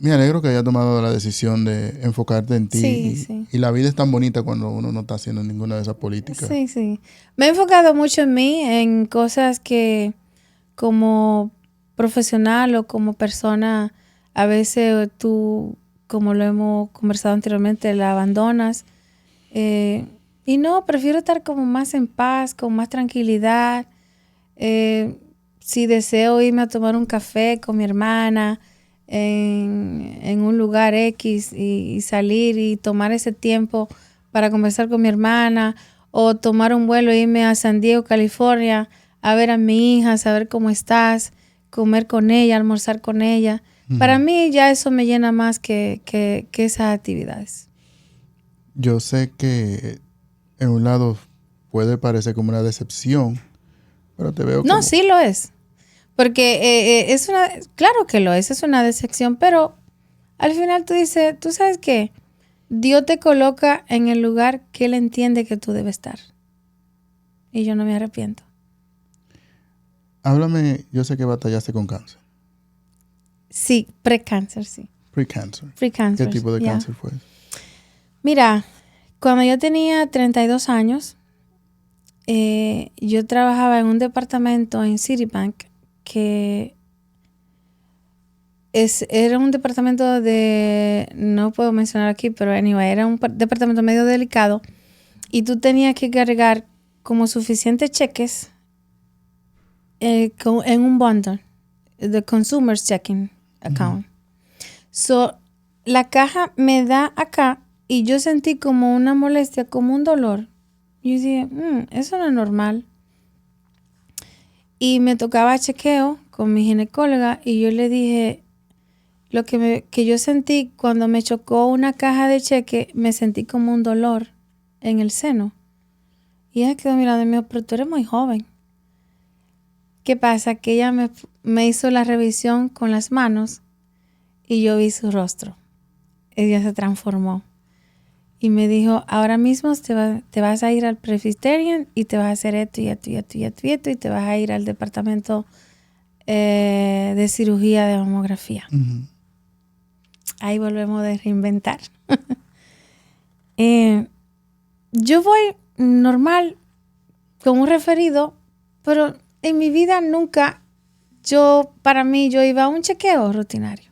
Me alegro que hayas tomado la decisión de enfocarte en ti. Sí, sí. Y la vida es tan bonita cuando uno no está haciendo ninguna de esas políticas. Sí, sí. Me he enfocado mucho en mí, en cosas que como profesional o como persona, a veces tú, como lo hemos conversado anteriormente, la abandonas. Y no, prefiero estar como más en paz, con más tranquilidad. Si deseo irme a tomar un café con mi hermana en un lugar X y salir y tomar ese tiempo para conversar con mi hermana o tomar un vuelo e irme a San Diego, California, a ver a mi hija, saber cómo estás, comer con ella, almorzar con ella. Para mí ya eso me llena más que esas actividades. Yo sé que en un lado puede parecer como una decepción, pero te veo No, como... sí lo es. Porque es una, claro que lo es una decepción, pero al final tú dices, ¿tú sabes qué? Dios te coloca en el lugar que Él entiende que tú debes estar. Y yo no me arrepiento. Háblame, yo sé que batallaste con cáncer. Sí, pre-cáncer, sí. Pre-cancer. Pre-cáncer. ¿Qué tipo de ya. cáncer fue? Mira, cuando yo tenía 32 años, yo trabajaba en un departamento en Citibank que era un departamento de, no puedo mencionar aquí, pero anyway, era un departamento medio delicado y tú tenías que cargar como suficientes cheques en un bundle, the consumer's checking account. So, la caja me da acá y yo sentí como una molestia, como un dolor. Y yo dije, eso no es normal. Y me tocaba chequeo con mi ginecóloga y yo le dije, lo que yo sentí cuando me chocó una caja de cheque, me sentí como un dolor en el seno. Y ella quedó mirando y me dijo, pero tú eres muy joven. ¿Qué pasa? Que ella me hizo la revisión con las manos y yo vi su rostro. Ella se transformó. Y me dijo, ahora mismo te vas a ir al Presbyterian y te vas a hacer esto y esto y esto y esto y esto y te vas a ir al departamento de cirugía de mamografía. Ahí volvemos de reinventar. Yo voy normal con un referido, pero en mi vida nunca para mí yo iba a un chequeo rutinario.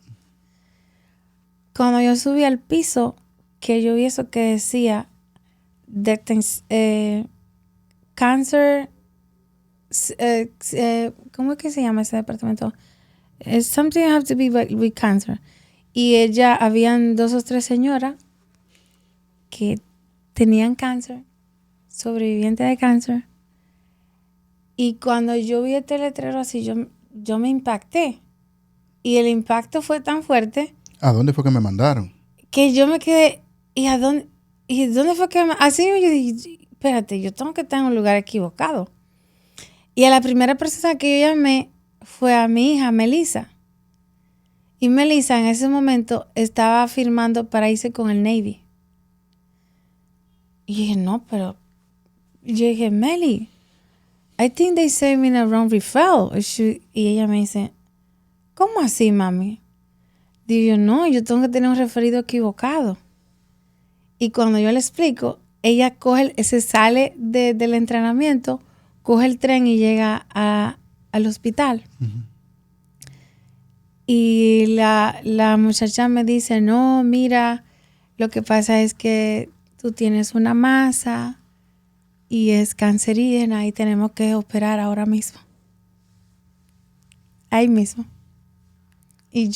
Cuando yo subí al piso, que yo vi eso que decía cáncer, ¿cómo es que se llama ese departamento? Something have to be with cancer. Y habían 2 o 3 señoras que tenían cáncer, sobrevivientes de cáncer. Y cuando yo vi este letrero así, yo me impacté. Y el impacto fue tan fuerte. ¿A dónde fue que me mandaron? Que yo me quedé, ¿y a dónde? ¿Y dónde fue que así yo dije, espérate, yo tengo que estar en un lugar equivocado? Y a la primera persona que yo llamé fue a mi hija, Melissa. Y Melissa en ese momento estaba firmando para irse con el Navy. Y yo dije, no, pero... Yo dije, Meli, I think they sent me a wrong referral. Y ella me dice, ¿cómo así, mami? Digo yo, no, yo tengo que tener un referido equivocado. Y cuando yo le explico, ella se sale del entrenamiento, coge el tren y llega al hospital. Y la muchacha me dice, no, mira, lo que pasa es que tú tienes una masa y es cancerígena y tenemos que operar ahora mismo. Ahí mismo. Y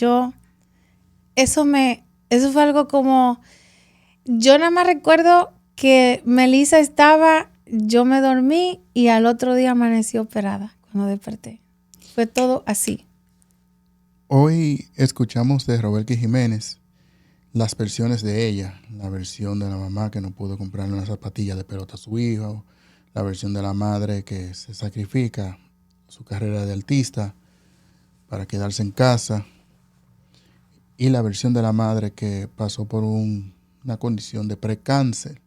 eso fue algo como, yo nada más recuerdo que Melissa yo me dormí y al otro día amanecí operada cuando desperté. Fue todo así. Hoy escuchamos de Roberto Jiménez las versiones de ella, la versión de la mamá que no pudo comprarle una zapatilla de pelota a su hijo, la versión de la madre que se sacrifica su carrera de artista para quedarse en casa y la versión de la madre que pasó por una condición de precáncer.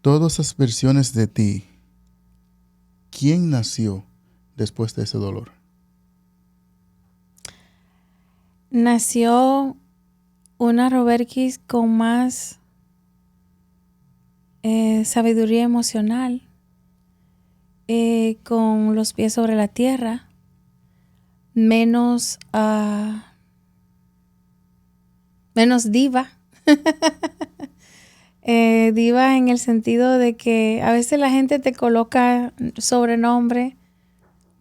Todas esas versiones de ti, ¿quién nació después de ese dolor? Nació una Roberkis con más sabiduría emocional, con los pies sobre la tierra, menos diva. Diva en el sentido de que a veces la gente te coloca sobrenombre,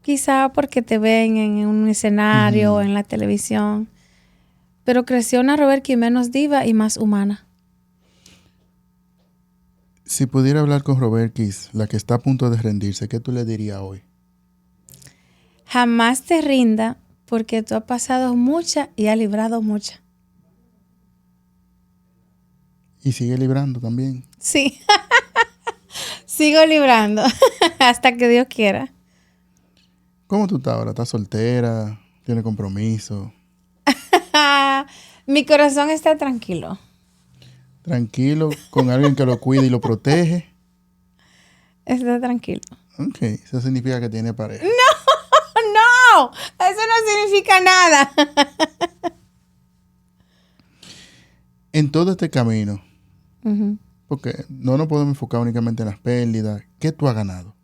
quizá porque te ven en un escenario o en la televisión, pero creció una Roberkis menos diva y más humana. Si pudiera hablar con Roberkis, la que está a punto de rendirse, ¿qué tú le dirías hoy? Jamás te rinda, porque tú has pasado mucha y has librado mucha. Y sigue librando también. Sí, sigo librando hasta que Dios quiera. ¿Cómo tú estás ahora? ¿Estás soltera? ¿Tienes compromiso? Mi corazón está tranquilo. ¿Tranquilo? ¿Con alguien que lo cuide y lo protege? Está tranquilo. Ok, eso significa que tiene pareja. No, eso no significa nada. En todo este camino, Uh-huh. porque no nos podemos enfocar únicamente en las pérdidas, ¿qué tú has ganado?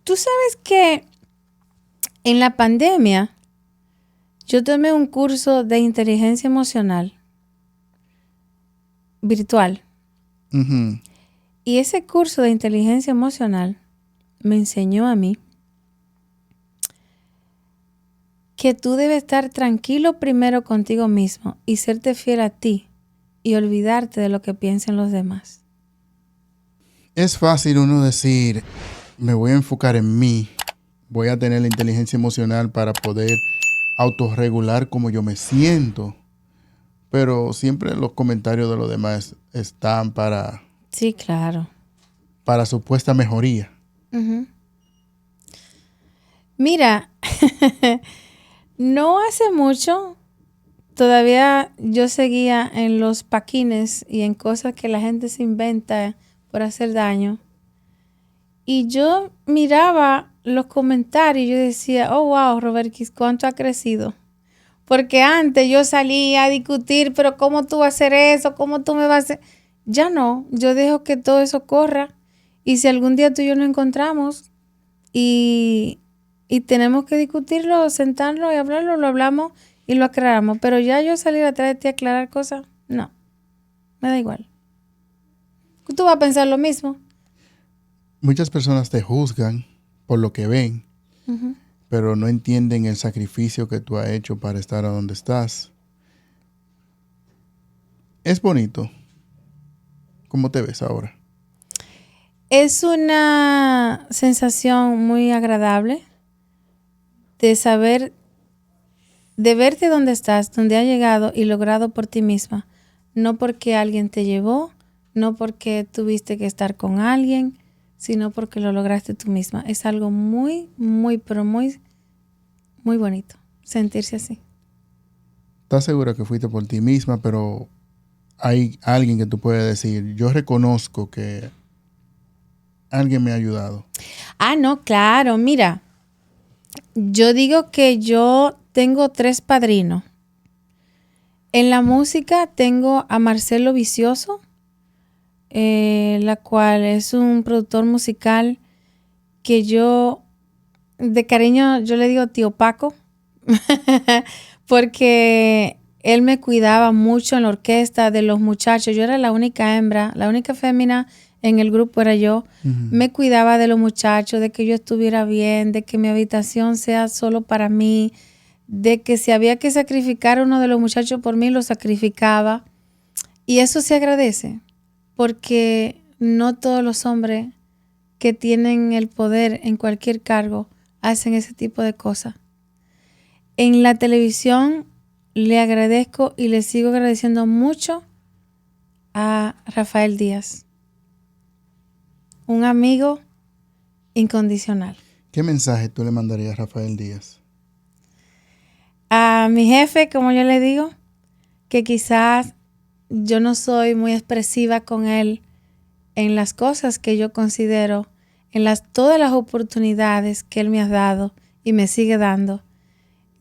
Tú sabes que en la pandemia yo tomé un curso de inteligencia emocional virtual. Uh-huh. Y ese curso de inteligencia emocional me enseñó a mí que tú debes estar tranquilo primero contigo mismo y serte fiel a ti y olvidarte de lo que piensen los demás. Es fácil uno decir, me voy a enfocar en mí, voy a tener la inteligencia emocional para poder autorregular como yo me siento, pero siempre los comentarios de los demás están para Sí, claro. supuesta mejoría. Uh-huh. Mira, no hace mucho todavía yo seguía en los paquines y en cosas que la gente se inventa por hacer daño. Y yo miraba los comentarios y yo decía, oh, wow, Roberkis, ¿cuánto ha crecido? Porque antes yo salía a discutir, pero ¿cómo tú vas a hacer eso? ¿Cómo tú me vas a hacer? Ya no, yo dejo que todo eso corra. Y si algún día tú y yo nos encontramos y tenemos que discutirlo, sentarlo y hablarlo, lo hablamos y lo aclaramos. Pero ya yo salir atrás de ti a aclarar cosas, no, me da igual. Tú vas a pensar lo mismo. Muchas personas te juzgan por lo que ven, Uh-huh. pero no entienden el sacrificio que tú has hecho para estar a donde estás. Es bonito. ¿Cómo te ves ahora? Es una sensación muy agradable de saber, de verte donde estás, donde has llegado y logrado por ti misma. No porque alguien te llevó, no porque tuviste que estar con alguien, sino porque lo lograste tú misma. Es algo muy, muy, pero muy, muy bonito sentirse así. ¿Estás segura que fuiste por ti misma, pero hay alguien que tú puedes decir, yo reconozco que alguien me ha ayudado? Ah, no, claro, mira, yo digo que yo tengo 3 padrinos. En la música tengo a Marcelo Vicioso, la cual es un productor musical que yo, de cariño, yo le digo tío Paco, porque él me cuidaba mucho en la orquesta de los muchachos. Yo era la única hembra, la única fémina en el grupo era yo. Uh-huh. Me cuidaba de los muchachos, de que yo estuviera bien, de que mi habitación sea solo para mí, de que si había que sacrificar a uno de los muchachos por mí, lo sacrificaba. Y eso se agradece, porque no todos los hombres que tienen el poder en cualquier cargo hacen ese tipo de cosas. En la televisión le agradezco y le sigo agradeciendo mucho a Rafael Díaz, un amigo incondicional. ¿Qué mensaje tú le mandarías a Rafael Díaz? A mi jefe, como yo le digo, que quizás yo no soy muy expresiva con él en las cosas que yo considero, en todas las oportunidades que él me ha dado y me sigue dando,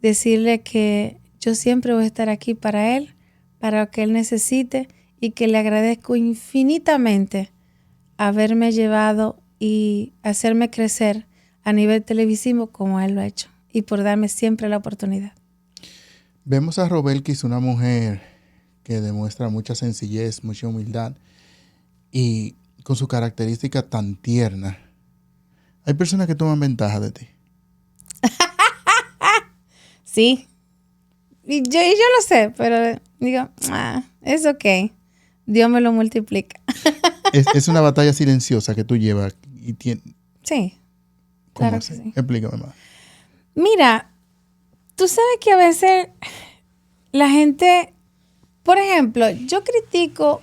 decirle que yo siempre voy a estar aquí para él, para lo que él necesite, y que le agradezco infinitamente haberme llevado y hacerme crecer a nivel televisivo como él lo ha hecho, y por darme siempre la oportunidad. Vemos a Robelkis, una mujer que demuestra mucha sencillez, mucha humildad y con su característica tan tierna. Hay personas que toman ventaja de ti. Sí. Y yo lo sé, pero digo, es ok. Dios me lo multiplica. Es una batalla silenciosa que tú llevas. Sí. ¿Cómo Claro así? que sí. Explícame más. Mira, tú sabes que a veces la gente, por ejemplo, yo critico,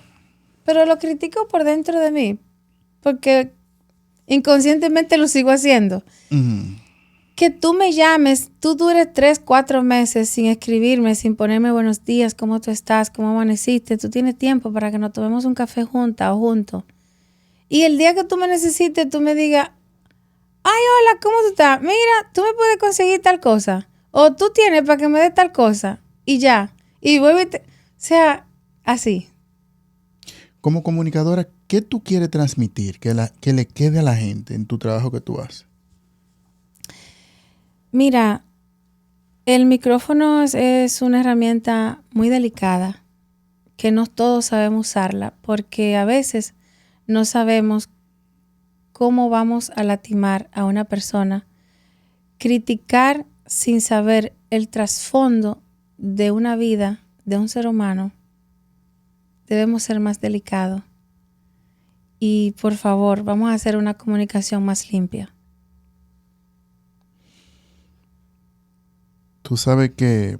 pero lo critico por dentro de mí, porque inconscientemente lo sigo haciendo. Uh-huh. Que tú me llames, tú dures 3, 4 meses sin escribirme, sin ponerme buenos días, cómo tú estás, cómo amaneciste. Tú tienes tiempo para que nos tomemos un café juntas o juntos. Y el día que tú me necesites, tú me digas, ay, hola, ¿cómo tú estás? Mira, tú me puedes conseguir tal cosa. O tú tienes para que me dé tal cosa. Y ya. Y vuelve, o sea, así. Como comunicadora, ¿qué tú quieres transmitir que le quede a la gente en tu trabajo que tú haces? Mira, el micrófono es una herramienta muy delicada, que no todos sabemos usarla, porque a veces no sabemos cómo vamos a lastimar a una persona. Criticar sin saber el trasfondo de una vida, de un ser humano, debemos ser más delicados. Y por favor, vamos a hacer una comunicación más limpia. Tú sabes que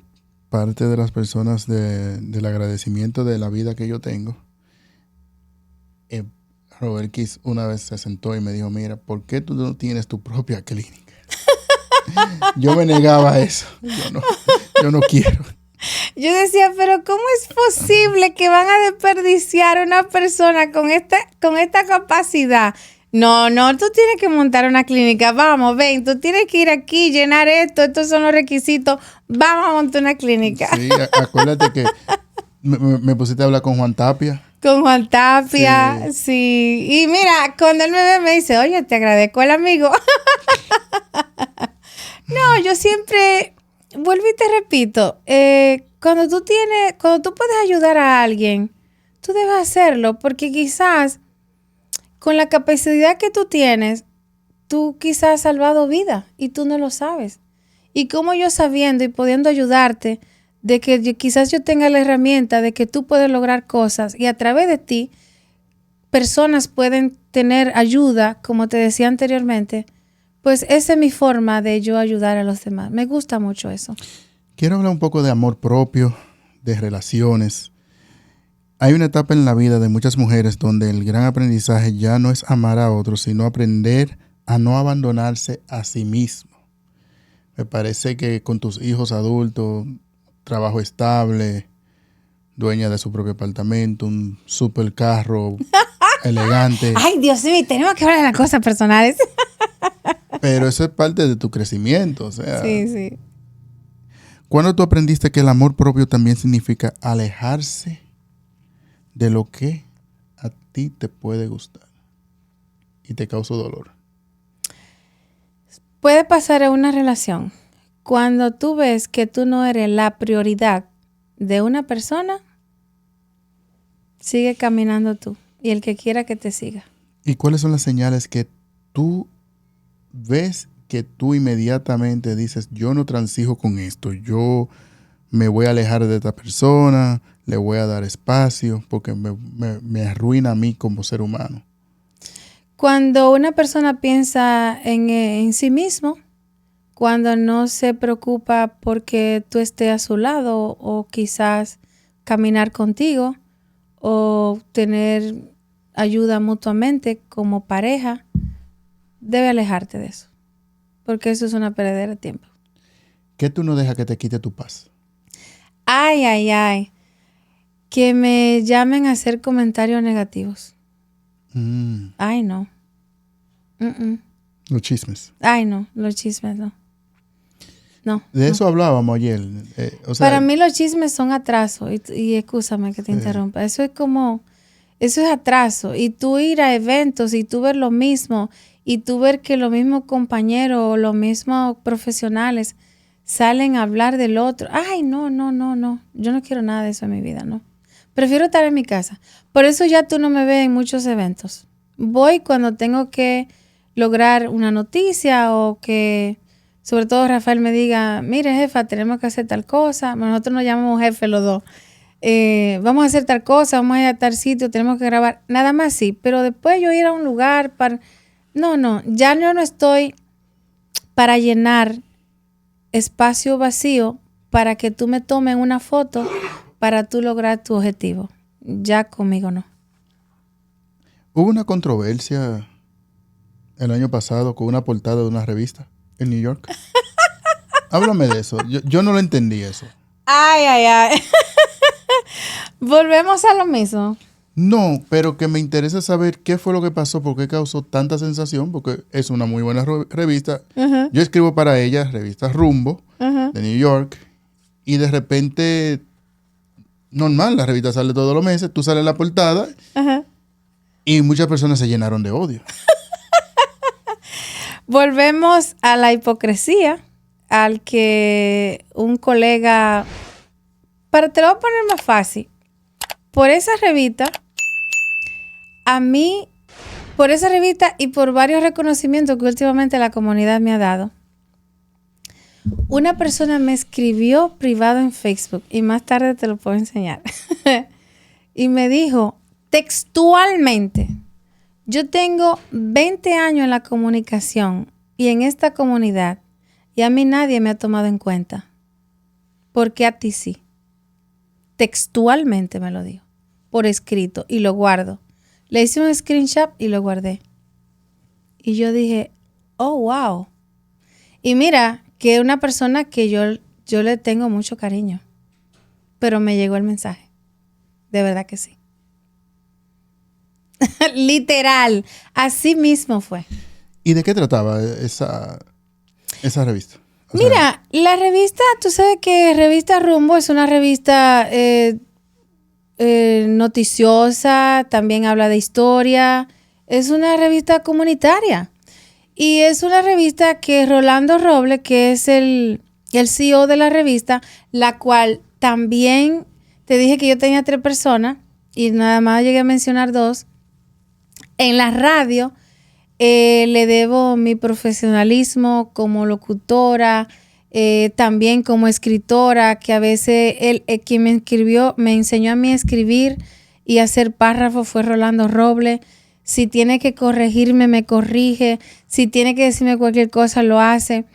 parte de las personas del agradecimiento de la vida que yo tengo, Robelkis una vez se sentó y me dijo, mira, ¿por qué tú no tienes tu propia clínica? Yo me negaba a eso. Yo no quiero. Yo decía, pero ¿cómo es posible que van a desperdiciar a una persona con esta capacidad? No, tú tienes que montar una clínica. Vamos, ven, tú tienes que ir aquí, llenar estos son los requisitos. Vamos a montar una clínica. Sí, acuérdate que me pusiste a hablar con Juan Tapia. Con Juan Tapia, sí. Y mira, cuando él me ve, me dice, oye, te agradezco el amigo. No, yo siempre, vuelvo y te repito, cuando tú puedes ayudar a alguien, tú debes hacerlo, porque quizás con la capacidad que tú tienes, tú quizás has salvado vida y tú no lo sabes. Y como yo sabiendo y pudiendo ayudarte, de que quizás yo tenga la herramienta de que tú puedes lograr cosas y a través de ti, personas pueden tener ayuda, como te decía anteriormente, pues esa es mi forma de yo ayudar a los demás. Me gusta mucho eso. Quiero hablar un poco de amor propio, de relaciones. Hay una etapa en la vida de muchas mujeres donde el gran aprendizaje ya no es amar a otros, sino aprender a no abandonarse a sí mismo. Me parece que con tus hijos adultos, trabajo estable, dueña de su propio apartamento, un super carro elegante. Ay, Dios mío, tenemos que hablar de las cosas personales. Pero eso es parte de tu crecimiento. O sea, Sí. ¿cuándo tú aprendiste que el amor propio también significa alejarse de lo que a ti te puede gustar y te causa dolor? Puede pasar en una relación. Cuando tú ves que tú no eres la prioridad de una persona, sigue caminando tú y el que quiera que te siga. ¿Y cuáles son las señales que tú ves que tú inmediatamente dices, yo no transijo con esto, yo me voy a alejar de esta persona, le voy a dar espacio porque me arruina a mí como ser humano? Cuando una persona piensa en sí mismo, cuando no se preocupa porque tú estés a su lado o quizás caminar contigo o tener ayuda mutuamente como pareja, debe alejarte de eso, porque eso es una pérdida de tiempo. ¿Qué tú no dejas que te quite tu paz? Ay, que me llamen a hacer comentarios negativos. Ay, no. Los chismes. Ay, no, los chismes no. No. De eso hablábamos ayer. Para mí los chismes son atraso. Y excúsame que te interrumpa. Eso es atraso. Y tú ir a eventos y tú ver lo mismo y tú ver que los mismos compañeros o los mismos profesionales salen a hablar del otro. Ay, no. Yo no quiero nada de eso en mi vida, no. Prefiero estar en mi casa. Por eso ya tú no me ves en muchos eventos. Voy cuando tengo que lograr una noticia o que, sobre todo Rafael me diga, mire jefa, tenemos que hacer tal cosa. Nosotros nos llamamos jefe los dos. Vamos a hacer tal cosa, vamos a ir a tal sitio, tenemos que grabar. Nada más sí, pero después yo ir a un lugar para... No, ya yo no estoy para llenar espacio vacío para que tú me tomes una foto para tú lograr tu objetivo. Ya conmigo no. Hubo una controversia el año pasado con una portada de una revista en New York. Háblame de eso. Yo no lo entendí eso. Ay. Volvemos a lo mismo. No, pero que me interesa saber qué fue lo que pasó, por qué causó tanta sensación, porque es una muy buena revista. Uh-huh. Yo escribo para ella, revista Rumbo, Uh-huh. de New York, y de repente, normal, la revista sale todos los meses, tú sales en la portada, Uh-huh. y muchas personas se llenaron de odio. Volvemos a la hipocresía, al que un colega, te lo voy a poner más fácil, por esa revista y por varios reconocimientos que últimamente la comunidad me ha dado, una persona me escribió privado en Facebook, y más tarde te lo puedo enseñar, y me dijo textualmente: yo tengo 20 años en la comunicación y en esta comunidad, y a mí nadie me ha tomado en cuenta. ¿Por qué a ti sí? Textualmente me lo dijo, por escrito, y lo guardo. Le hice un screenshot y lo guardé. Y yo dije, oh, wow. Y mira, que es una persona que yo le tengo mucho cariño, pero me llegó el mensaje. De verdad que sí. Literal, así mismo fue. ¿Y de qué trataba esa revista? Mira, la revista, tú sabes que Revista Rumbo es una revista noticiosa, también habla de historia, es una revista comunitaria. Y es una revista que Rolando Robles, que es el CEO de la revista, la cual también, te dije que yo tenía 3 personas y nada más llegué a mencionar 2. En la radio le debo mi profesionalismo como locutora, también como escritora, que a veces quien me enseñó a mí a escribir y a hacer párrafos fue Rolando Robles. Si tiene que corregirme, me corrige. Si tiene que decirme cualquier cosa, lo hace.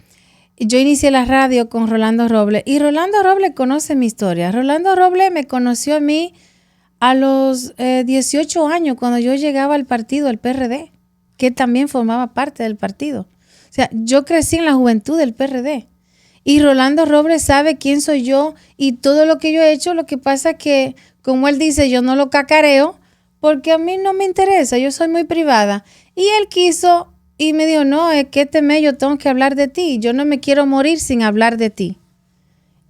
Yo inicié la radio con Rolando Robles y Rolando Robles conoce mi historia. Rolando Robles me conoció a mí a los 18 años, cuando yo llegaba al partido, al PRD, que también formaba parte del partido. O sea, yo crecí en la juventud del PRD. Y Rolando Robles sabe quién soy yo y todo lo que yo he hecho. Lo que pasa es que, como él dice, yo no lo cacareo porque a mí no me interesa, yo soy muy privada. Y él quiso y me dijo, no, es que este mes yo tengo que hablar de ti. Yo no me quiero morir sin hablar de ti.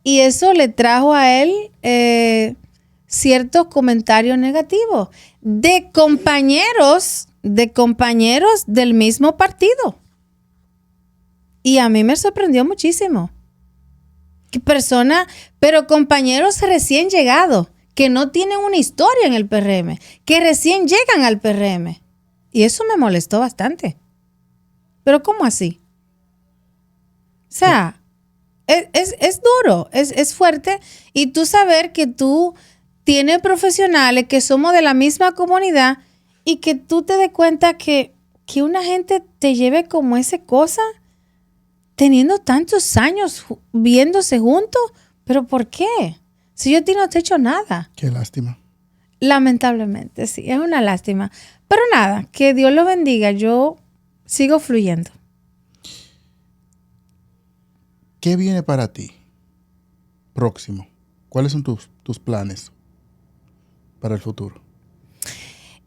Y eso le trajo a él ciertos comentarios negativos de compañeros del mismo partido. Y a mí me sorprendió muchísimo. ¿Qué persona? Pero compañeros recién llegados, que no tienen una historia en el PRM, que recién llegan al PRM. Y eso me molestó bastante. ¿Pero cómo así? O sea, es duro, es fuerte. Y tú saber que tú tienes profesionales que somos de la misma comunidad y que tú te des cuenta que una gente te lleve como esa cosa, teniendo tantos años viéndose juntos. ¿Pero por qué? Si yo a ti no te he hecho nada. Qué lástima. Lamentablemente, sí, es una lástima. Pero nada, que Dios lo bendiga. Yo sigo fluyendo. ¿Qué viene para ti próximo? ¿Cuáles son tus planes para el futuro?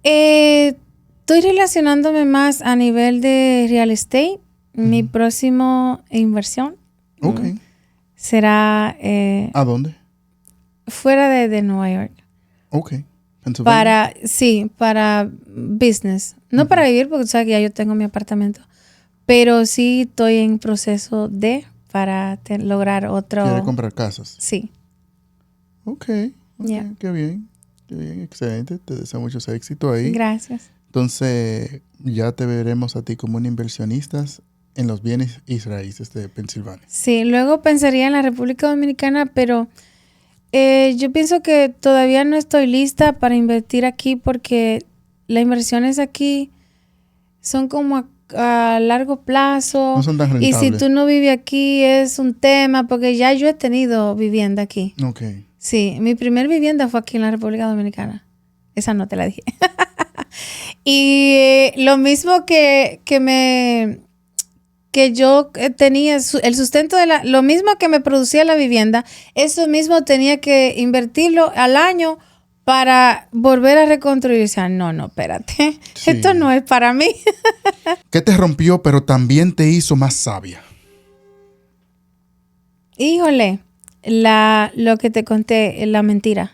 Estoy relacionándome más a nivel de real estate. Mi próximo inversión. Ok. será ¿A dónde? fuera de Nueva York. Ok. Pennsylvania. Para business. No para vivir, porque tú sabes que ya yo tengo mi apartamento. Pero sí estoy en proceso para lograr otro. ¿Quieres comprar casas? Sí. Ok. Yeah. Qué bien. Qué bien, excelente. Te deseo mucho éxito ahí. Gracias. Entonces, ya te veremos a ti como una inversionista en los bienes y raíces de Pensilvania. Sí, luego pensaría en la República Dominicana, pero yo pienso que todavía no estoy lista para invertir aquí porque las inversiones aquí son como a largo plazo. No son tan Y rentables. si tú no vives aquí es un tema, porque ya yo he tenido vivienda aquí. Ok. Sí, mi primer vivienda fue aquí en la República Dominicana. Esa no te la dije. Y lo mismo que yo tenía, el sustento lo mismo que me producía la vivienda, eso mismo tenía que invertirlo al año para volver a reconstruir. O sea, no, espérate. Sí. Esto no es para mí. ¿Qué te rompió, pero también te hizo más sabia? Híjole, lo que te conté, la mentira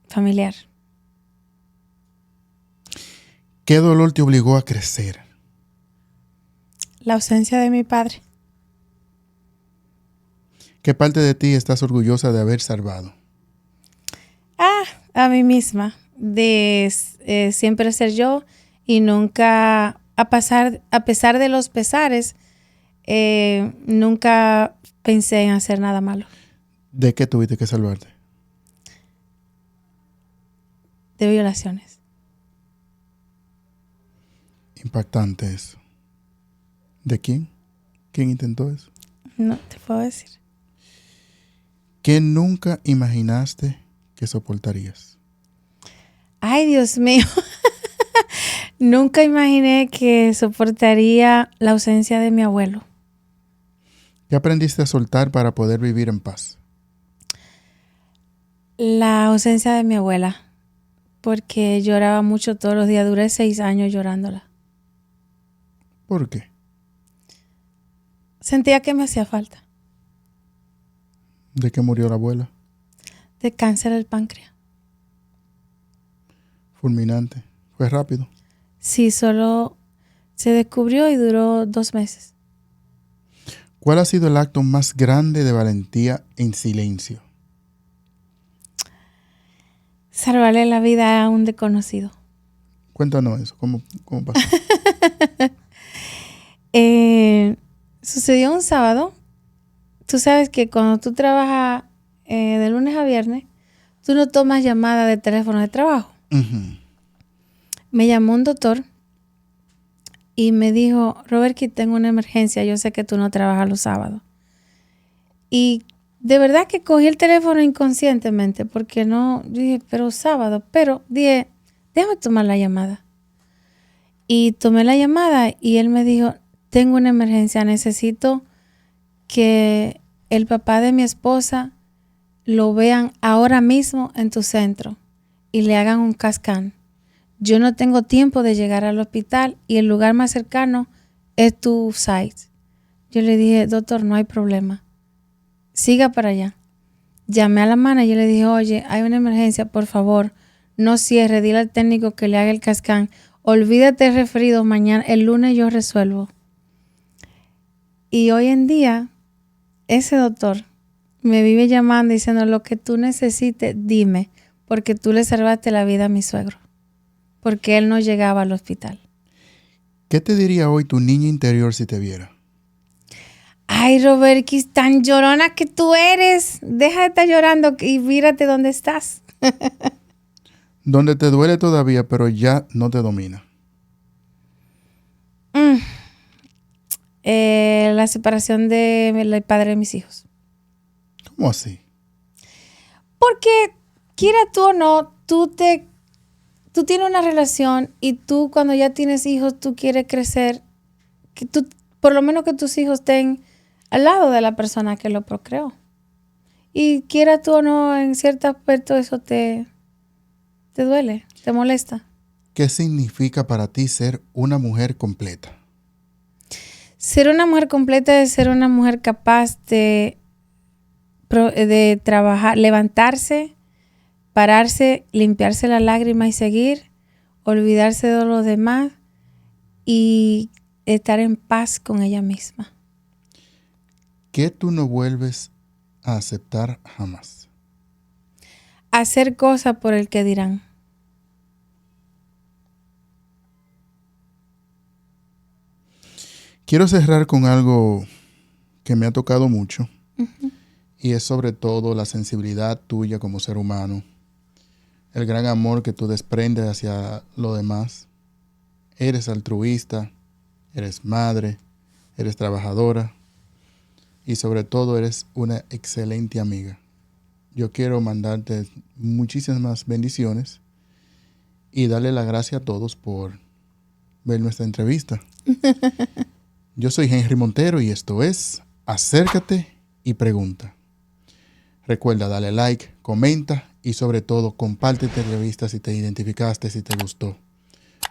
familiar. ¿Qué dolor te obligó a crecer? La ausencia de mi padre. ¿Qué parte de ti estás orgullosa de haber salvado? A mí misma, de siempre ser yo y nunca, a pesar de los pesares, nunca pensé en hacer nada malo. ¿De qué tuviste que salvarte? De violaciones. Impactante eso. ¿De quién? ¿Quién intentó eso? No te puedo decir. ¿Qué nunca imaginaste que soportarías? Ay, Dios mío. Nunca imaginé que soportaría la ausencia de mi abuelo. ¿Qué aprendiste a soltar para poder vivir en paz? La ausencia de mi abuela. Porque lloraba mucho todos los días. Duré 6 años llorándola. ¿Por qué? Sentía que me hacía falta. ¿De qué murió la abuela? De cáncer del páncreas. Fulminante. Fue rápido. Sí, solo se descubrió y duró 2 meses. ¿Cuál ha sido el acto más grande de valentía en silencio? Salvarle la vida a un desconocido. Cuéntanos eso. ¿Cómo pasó? Sucedió un sábado. Tú sabes que cuando tú trabajas de lunes a viernes, tú no tomas llamadas de teléfono de trabajo. Uh-huh. Me llamó un doctor y me dijo, Robert, que tengo una emergencia. Yo sé que tú no trabajas los sábados. Y de verdad que cogí el teléfono inconscientemente porque no, dije, pero sábado. Pero dije, déjame tomar la llamada. Y tomé la llamada y él me dijo, tengo una emergencia, necesito que el papá de mi esposa lo vean ahora mismo en tu centro y le hagan un CAT scan. Yo no tengo tiempo de llegar al hospital y el lugar más cercano es tu site. Yo le dije, doctor, no hay problema. Siga para allá. Llamé a la manager y le dije, oye, hay una emergencia, por favor, no cierre, dile al técnico que le haga el CAT scan. Olvídate el referido, mañana, el lunes yo resuelvo. Y hoy en día, ese doctor me vive llamando diciendo, lo que tú necesites, dime, porque tú le salvaste la vida a mi suegro, porque él no llegaba al hospital. ¿Qué te diría hoy tu niña interior si te viera? Ay, Robert, que tan llorona que tú eres. Deja de estar llorando y mírate dónde estás. Donde te duele todavía, pero ya no te domina. La separación del padre de mis hijos. ¿Cómo así? Porque, quiera tú o no, tú tienes una relación y tú cuando ya tienes hijos, tú quieres crecer, que tú, por lo menos que tus hijos estén al lado de la persona que lo procreó. Y quiera tú o no, en cierto aspecto eso te duele, te molesta. ¿Qué significa para ti ser una mujer completa? Ser una mujer completa es ser una mujer capaz de de trabajar, levantarse, pararse, limpiarse la lágrima y seguir, olvidarse de los demás y estar en paz con ella misma. ¿Qué tú no vuelves a aceptar jamás? Hacer cosas por el que dirán. Quiero cerrar con algo que me ha tocado mucho. Y es sobre todo la sensibilidad tuya como ser humano, el gran amor que tú desprendes hacia lo demás. Eres altruista, eres madre, eres trabajadora y sobre todo eres una excelente amiga. Yo quiero mandarte muchísimas bendiciones y darle las gracias a todos por ver nuestra entrevista. Yo soy Henry Montero y esto es Acércate y Pregunta. Recuerda, dale like, comenta y sobre todo comparte esta entrevista si te identificaste, si te gustó.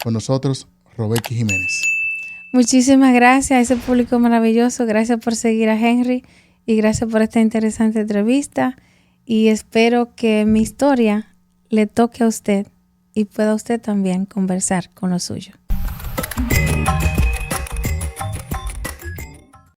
Con nosotros, Robecky Jiménez. Muchísimas gracias a ese público maravilloso. Gracias por seguir a Henry y gracias por esta interesante entrevista. Y espero que mi historia le toque a usted y pueda usted también conversar con lo suyo.